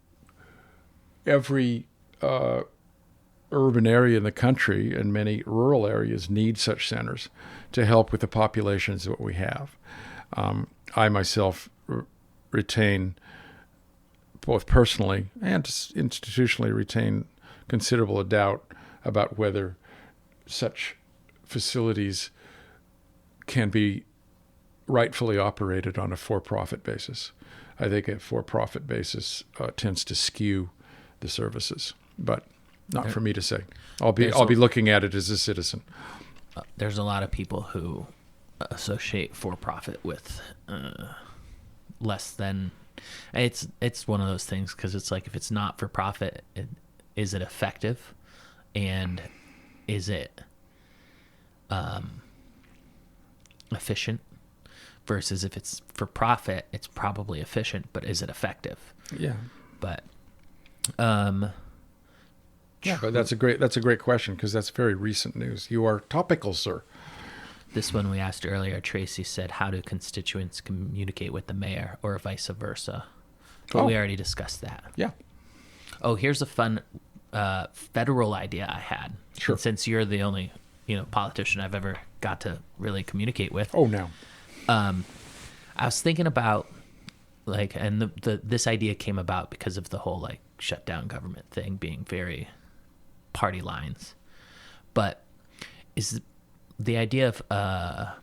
C: urban area in the country and many rural areas need such centers to help with the populations that we have. I myself retain, both personally and institutionally, retain considerable doubt about whether such facilities can be rightfully operated on a for-profit basis. I think a for-profit basis tends to skew the services, but not for me to say. I'll be looking at it as a citizen.
B: There's a lot of people who associate for-profit with less than. It's one of those things, because it's like, if it's not for profit, is it effective, and is it efficient? Versus if it's for profit, it's probably efficient, but is it effective?
C: Yeah.
B: But
C: but that's a great question, because that's very recent news. You are topical, sir.
B: this one we asked earlier, Tracy said, how do constituents communicate with the mayor, or vice versa? But we already discussed that.
C: Yeah.
B: Oh, here's a fun federal idea I had.
C: Sure.
B: And since you're the only politician I've ever got to really communicate with.
C: Oh, no.
B: I was thinking about, and this idea came about because of the whole shut down government thing being very party lines. But is the idea of a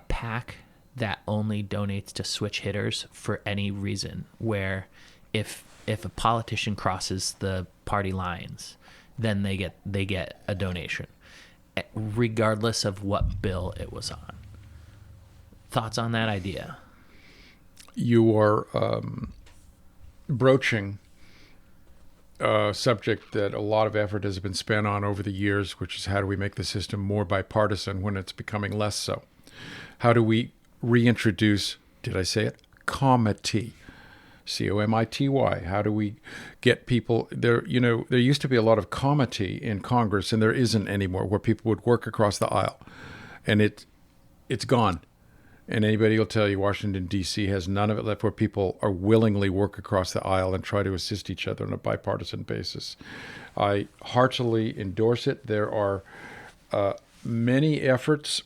B: PAC that only donates to switch hitters for any reason, where if a politician crosses the party lines, then they get a donation, regardless of what bill it was on. Thoughts on that idea?
C: You are broaching a subject that a lot of effort has been spent on over the years, which is how do we make the system more bipartisan when it's becoming less so? How do we reintroduce, did I say it? Comity. C-O-M-I-T-Y. How do we get people there? You know, there used to be a lot of comity in Congress, and there isn't anymore, where people would work across the aisle, and it's gone. And anybody will tell you Washington, D.C. has none of it left, where people are willingly work across the aisle and try to assist each other on a bipartisan basis. I heartily endorse it. There are many efforts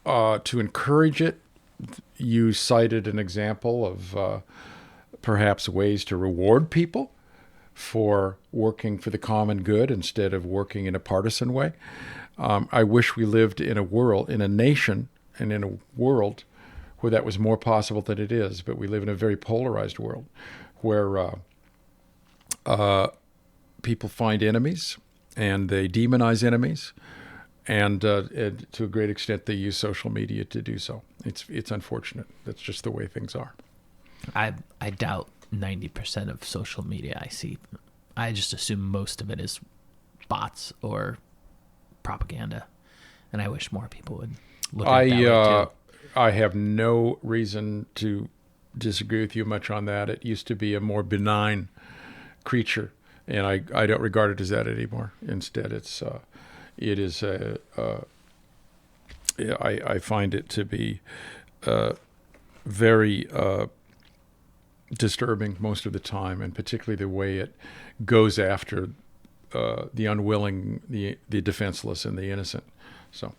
C: to encourage it. You cited an example of perhaps ways to reward people for working for the common good instead of working in a partisan way. I wish we lived in a nation, and in a world where that was more possible than it is. But we live in a very polarized world where people find enemies and they demonize enemies, and to a great extent they use social media to do so. It's unfortunate. That's just the way things are.
B: I doubt 90% of social media I see. I just assume most of it is bots or propaganda, and I wish more people would look at it that way too.
C: I have no reason to disagree with you much on that. It used to be a more benign creature, and I don't regard it as that anymore. Instead, I find it to be very disturbing most of the time, and particularly the way it goes after the unwilling, the defenseless, and the innocent. So,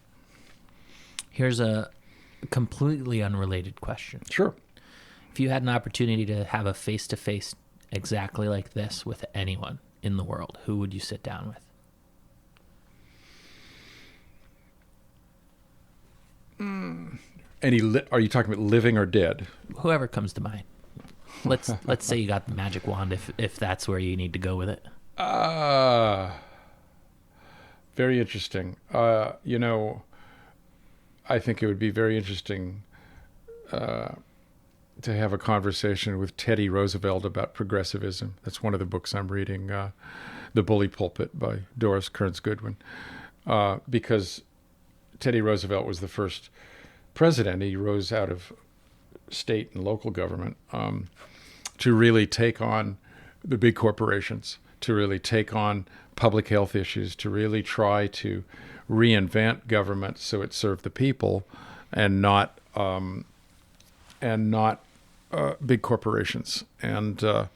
B: here's a completely unrelated question.
C: Sure.
B: If you had an opportunity to have a face-to-face exactly like this with anyone in the world, who would you sit down with?
C: Are you talking about living or dead?
B: Whoever comes to mind. Let's say you got the magic wand, if that's where you need to go with it.
C: Very interesting. I think it would be very interesting to have a conversation with Teddy Roosevelt about progressivism. That's one of the books I'm reading, The Bully Pulpit by Doris Kearns Goodwin, because Teddy Roosevelt was the first president. He rose out of state and local government to really take on the big corporations, to really take on public health issues, to really try to reinvent government so it served the people and not big corporations. And I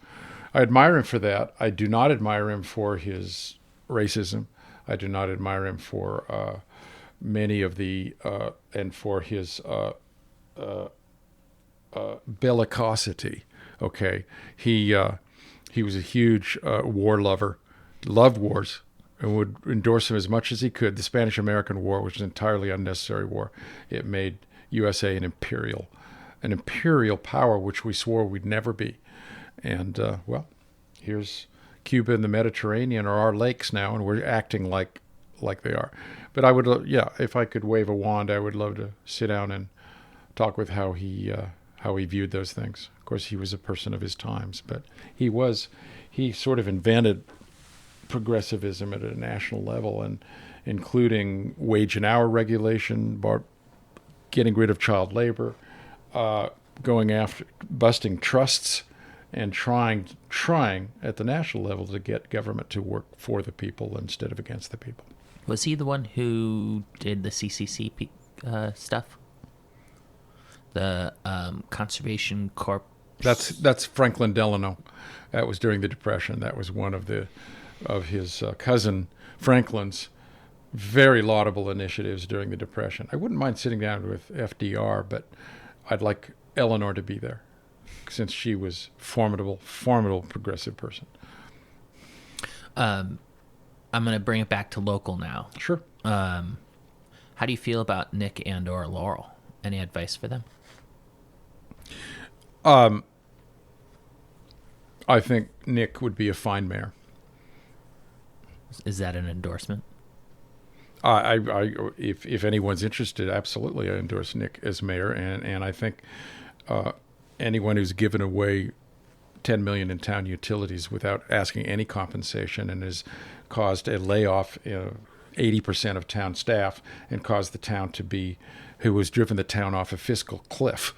C: admire him for that. I do not admire him for his racism. I do not admire him for many of the and for his bellicosity. Okay, he was a huge war lover, loved wars, and would endorse them as much as he could. The Spanish-American War, which was an entirely unnecessary war, it made USA an imperial power, which we swore we'd never be. And well, here's Cuba and the Mediterranean are our lakes now, and we're acting like they are. But I would, if I could wave a wand, I would love to sit down and talk with how he viewed those things. Of course, he was a person of his times, but he sort of invented progressivism at a national level, and including wage and hour regulation, getting rid of child labor, going after busting trusts, and trying at the national level to get government to work for the people instead of against the people.
B: Was he the one who did the CCC stuff? The Conservation Corp.
C: That's Franklin Delano. That was during the Depression. That was one of his cousin Franklin's very laudable initiatives during the Depression. I wouldn't mind sitting down with FDR, but I'd like Eleanor to be there, since she was formidable progressive person.
B: I'm going to bring it back to local now.
C: Sure.
B: How do you feel about Nick and or Laurel? Any advice for them?
C: I think Nick would be a fine mayor.
B: Is that an endorsement?
C: If anyone's interested, absolutely, I endorse Nick as mayor, and I think anyone who's given away $10 million in town utilities without asking any compensation and has caused a layoff, 80% of town staff, and caused the town who has driven the town off a fiscal cliff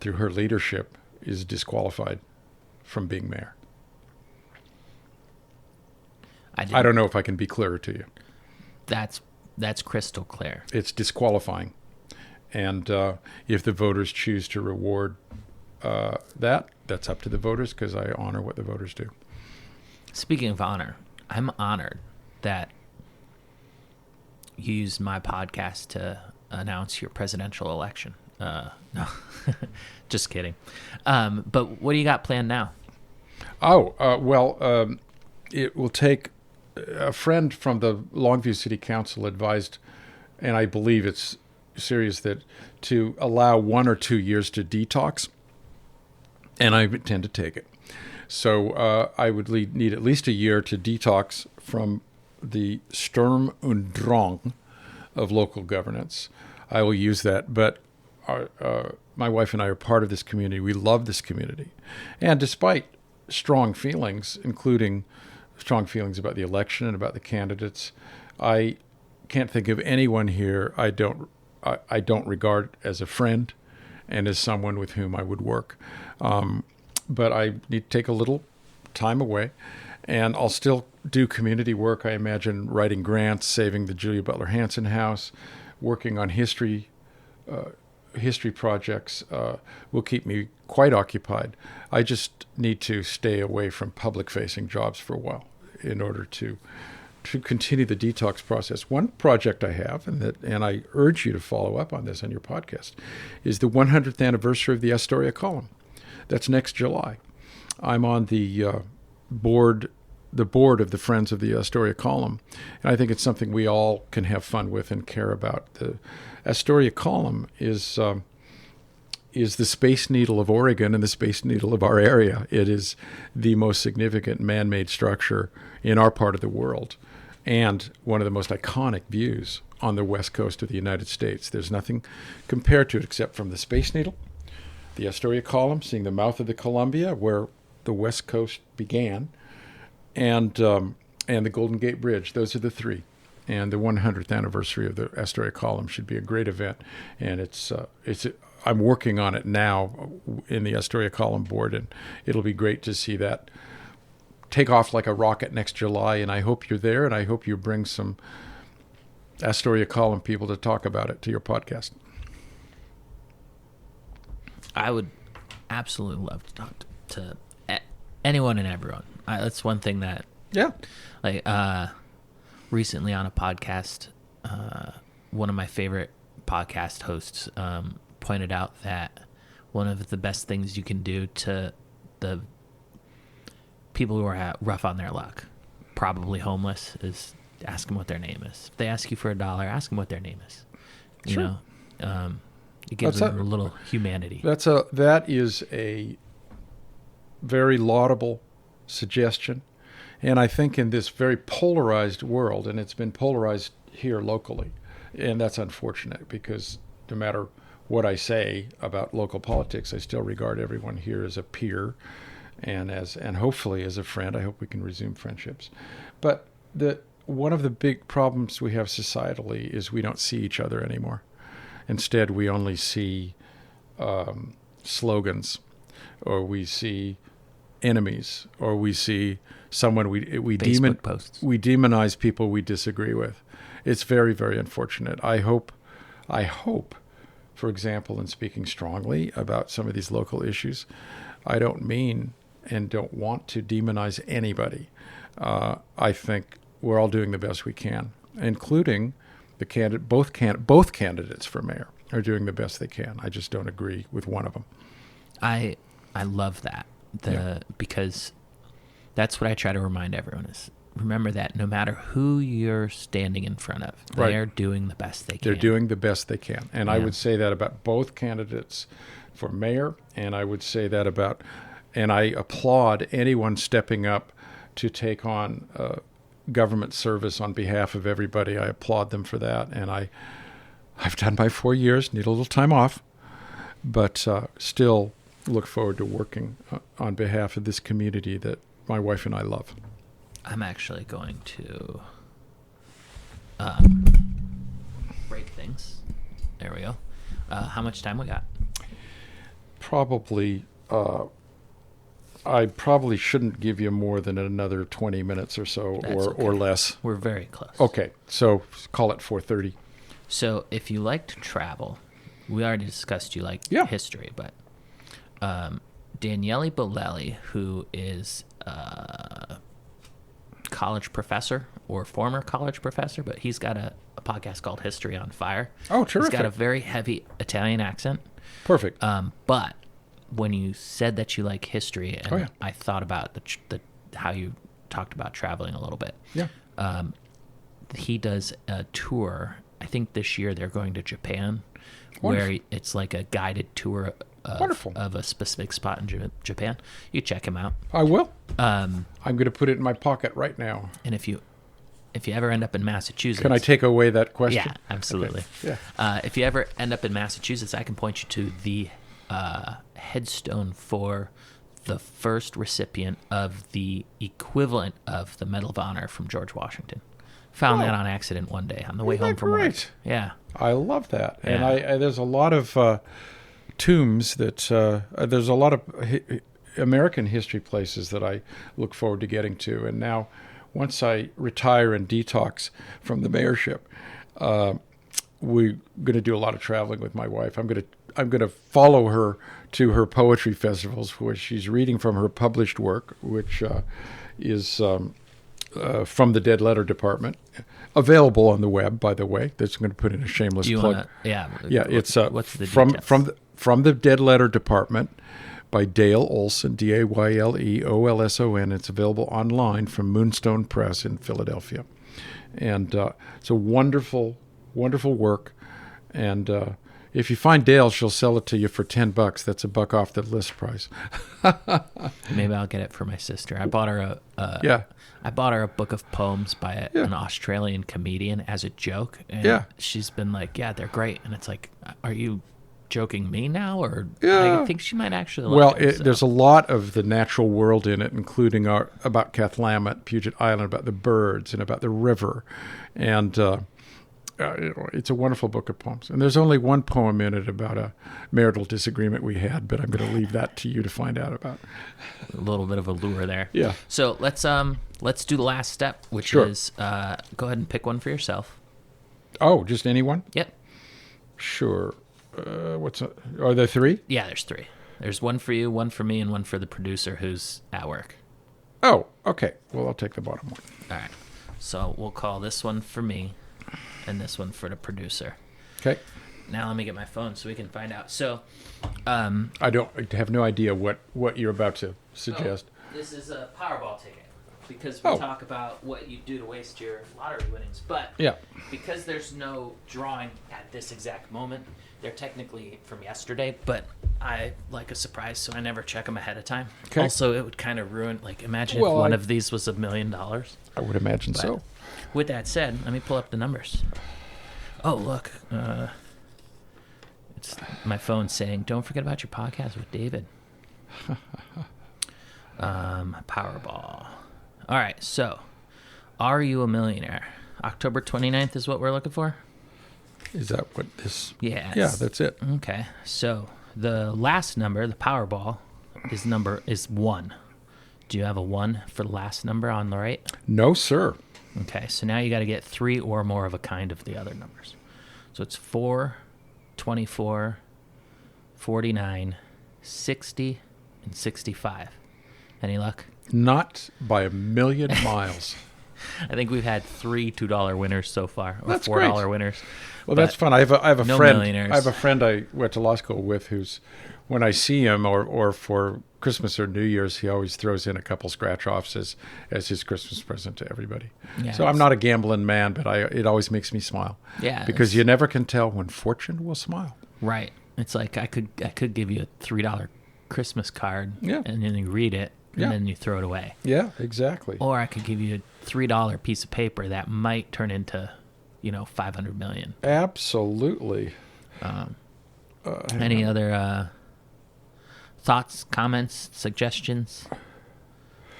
C: through her leadership, is disqualified from being mayor. I don't know if I can be clearer to you.
B: That's crystal clear.
C: It's disqualifying. And if the voters choose to reward that's up to the voters, because I honor what the voters do.
B: Speaking of honor, I'm honored that you used my podcast to announce your presidential election. No, just kidding. But what do you got planned now?
C: It will take a friend from the Longview City Council advised, and I believe it's serious, that to allow 1 or 2 years to detox, and I intend to take it. So I would need at least a year to detox from the Sturm und Drang of local governance. I will use that, but my wife and I are part of this community. We love this community. And despite strong feelings, including strong feelings about the election and about the candidates, I can't think of anyone here I don't regard as a friend and as someone with whom I would work. But I need to take a little time away, and I'll still do community work. I imagine writing grants, saving the Julia Butler Hanson House, working on history projects will keep me quite occupied. I just need to stay away from public-facing jobs for a while in order to continue the detox process. One project I have, and I urge you to follow up on this on your podcast, is the 100th anniversary of the Astoria Column. That's next July. I'm on the board of the Friends of the Astoria Column, and I think it's something we all can have fun with and care about. The Astoria Column is the Space Needle of Oregon and the Space Needle of our area. It is the most significant man-made structure in our part of the world, and one of the most iconic views on the west coast of the United States. There's nothing compared to it except from the Space Needle, the Astoria Column, seeing the mouth of the Columbia, where the west coast began, and the Golden Gate Bridge. Those are the three. And the 100th anniversary of the Astoria Column should be a great event. And I'm working on it now in the Astoria Column board, and it'll be great to see that take off like a rocket next July. And I hope you're there, and I hope you bring some Astoria Column people to talk about it to your podcast. I
B: would absolutely love to talk to anyone and everyone. That's one thing that, recently on a podcast, one of my favorite podcast hosts pointed out that one of the best things you can do to the people who are rough on their luck, probably homeless, is ask them what their name is. If they ask you for $1, ask them what their name is. You know, it gives them a little humanity.
C: That is a very laudable suggestion. And I think in this very polarized world, and it's been polarized here locally, and that's unfortunate because no matter what I say about local politics, I still regard everyone here as a peer and hopefully as a friend. I hope we can resume friendships. But one of the big problems we have societally is we don't see each other anymore. Instead, we only see slogans, or we see enemies, or we see someone we demonize people we disagree with. It's very, very unfortunate. I hope, for example, in speaking strongly about some of these local issues, I don't mean and don't want to demonize anybody. I think we're all doing the best we can, including both candidates for mayor are doing the best they can. I just don't agree with one of them.
B: I love that. Because that's what I try to remind everyone is remember that no matter who you're standing in front of, they're doing the best they can.
C: They're doing the best they can. And I would say that about both candidates for mayor, and I would say that about And I applaud anyone stepping up to take on government service on behalf of everybody. I applaud them for that. And I've done my 4 years, need a little time off, but still look forward to working on behalf of this community that my wife and I love.
B: I'm actually going to break things. There we go. How much time we got?
C: Probably, I probably shouldn't give you more than another 20 minutes or so,
B: That's
C: or
B: okay.
C: less.
B: We're very close.
C: Okay, so call it 4:30.
B: So if you like to travel, we already discussed you like
C: Yeah.
B: history, but Daniele Bolelli, who is a college professor or former college professor, but he's got a podcast called History on Fire.
C: Oh,
B: He's
C: terrific.
B: got a very heavy Italian accent.
C: Perfect.
B: But when you said that you like history, and
C: Oh, yeah.
B: I thought about the how you talked about traveling a little bit.
C: Yeah.
B: He does a tour. I think this year they're going to Japan,
C: Wonderful.
B: where it's like a guided tour
C: Wonderful.
B: of a specific spot in Japan. You check him out.
C: I will. I'm going to put it in my pocket right now.
B: And if you ever end up in Massachusetts,
C: Can I take away that question?
B: Yeah, absolutely.
C: Okay. Yeah.
B: If you ever end up in Massachusetts, I can point you to the headstone for the first recipient of the equivalent of the Medal of Honor from George Washington. Found that on accident one day on the way
C: Isn't
B: home
C: that
B: from work.
C: great?
B: Yeah.
C: I love that. And
B: Yeah.
C: I there's a lot of tombs that there's a lot of American history places that I look forward to getting to. And now, once I retire and detox from the mayorship, we're going to do a lot of traveling with my wife. I'm going to follow her to her poetry festivals, where she's reading from her published work, which is from the Dead Letter Department, available on the web, by the way. That's going to put in a shameless
B: Do you
C: plug.
B: want to? Yeah.
C: Yeah, it's
B: what's the
C: from
B: details?
C: from the Dead Letter Department by Dale Olson, Dayleolson. It's available online from Moonstone Press in Philadelphia, and it's a wonderful, wonderful work. And if you find Dale, she'll sell it to you for $10. That's $1 off the list price.
B: Maybe I'll get it for my sister. I bought her
C: Yeah.
B: I bought her a book of poems by
C: Yeah.
B: an Australian comedian as a joke. And
C: Yeah.
B: she's been like, yeah, they're great. And it's like, are you joking me now? Or
C: Yeah.
B: I think she might actually
C: Well,
B: like it. So.
C: there's a lot of the natural world in it, including about Cathlamet, Puget Island, about the birds, and about the river. And it's a wonderful book of poems. And there's only one poem in it about a marital disagreement we had, but I'm going to leave that to you to find out about.
B: A little bit of a lure there.
C: Yeah.
B: So let's do the last step, which
C: Sure.
B: is go ahead and pick one for yourself.
C: Oh, just anyone?
B: Yep.
C: Sure. Are there three?
B: Yeah, there's 3. There's one for you, one for me, and one for the producer who's at work.
C: Oh, okay. Well, I'll take the bottom one.
B: All right. So we'll call this one for me and this one for the producer.
C: Okay.
B: Now let me get my phone so we can find out. So
C: I have no idea what you're about to suggest.
B: this is a Powerball ticket because
C: Oh.
B: talk about what you do to waste your lottery winnings. But
C: Yeah.
B: because there's no drawing at this exact moment, they're technically from yesterday, but I like a surprise, so I never check them ahead of time.
C: Okay.
B: Also, it would kind of ruin, imagine
C: Well,
B: if one
C: I-
B: of these was $1 million.
C: I would imagine so.
B: With that said, let me pull up the numbers. Oh, look. It's my phone saying, don't forget about your podcast with David. Powerball. All right, so Are You a Millionaire? October 29th is what we're looking for?
C: Is that what this?
B: Yeah.
C: Yeah, that's it.
B: Okay, so the last number, the Powerball, is 1. Do you have a 1 for the last number on the right?
C: No, sir.
B: Okay, so now you got to get 3 or more of a kind of the other numbers. So it's 4, 24, 49, 60, and 65. Any luck?
C: Not by a million miles.
B: I think we've had 3 $2 winners so far, or
C: That's
B: $4
C: great.
B: winners.
C: Well, that's fun. I have a
B: no
C: friend.
B: millionaires.
C: I have a friend I went to law school with who's, when I see him or for Christmas or New Year's, he always throws in a couple scratch offs as his Christmas present to everybody.
B: Yeah,
C: So I'm not a gambling man, but it always makes me smile.
B: Yeah,
C: Because you never can tell when fortune will smile.
B: Right. It's like I could give you a $3 Christmas card,
C: Yeah.
B: and then you read it, and
C: Yeah.
B: then you throw it away.
C: Yeah, exactly.
B: Or I could give you a $3 piece of paper that might turn into, 500 million.
C: Absolutely.
B: Any other thoughts, comments, suggestions,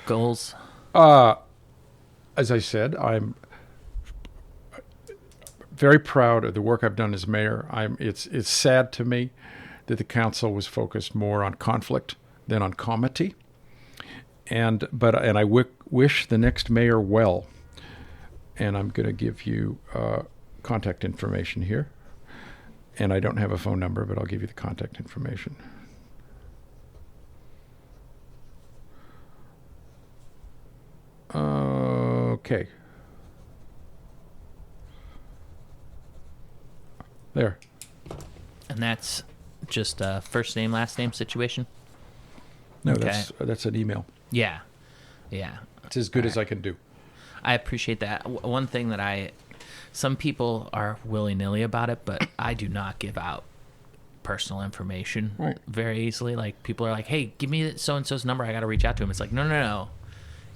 B: goals?
C: As I said, I'm very proud of the work I've done as mayor. It's sad to me that the council was focused more on conflict than on comity. And I wish the next mayor well. And I'm going to give you contact information here. And I don't have a phone number, but I'll give you the contact information. Okay. There.
B: And that's just a first name, last name situation?
C: No,
B: Okay.
C: that's an email.
B: Yeah.
C: It's as good as I can do.
B: I appreciate that. One thing that some people are willy-nilly about it, but I do not give out personal information
C: Right.
B: very easily. Like, people are like, hey, give me so-and-so's number. I got to reach out to him. It's like, no.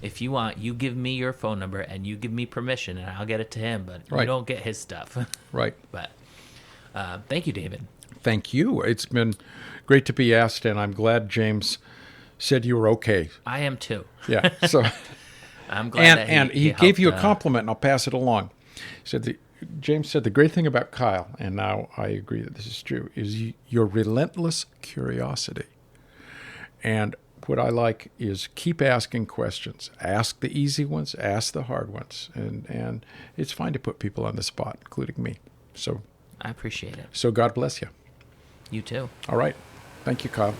B: If you want, you give me your phone number and you give me permission and I'll get it to him, but you
C: Right.
B: don't get his stuff.
C: Right.
B: But thank you, David.
C: Thank you. It's been great to be asked, and I'm glad James said you were okay.
B: I am too.
C: Yeah. So,
B: I'm glad that
C: he gave you a
B: helped,
C: compliment, and I'll pass it along. James said the great thing about Kyle, and now I agree that this is true, is your relentless curiosity. And what I like is keep asking questions. Ask the easy ones, ask the hard ones, and it's fine to put people on the spot, including me. So
B: I appreciate it.
C: So God bless you.
B: You too.
C: All right. Thank you, Kyle.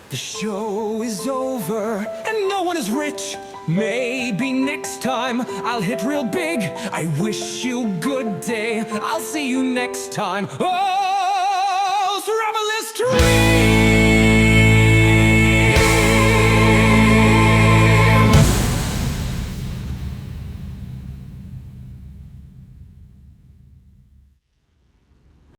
A: The show is over and no one is rich. Maybe next time I'll hit real big. I wish you good day. I'll see you next time. Oh, Frivolous Dream.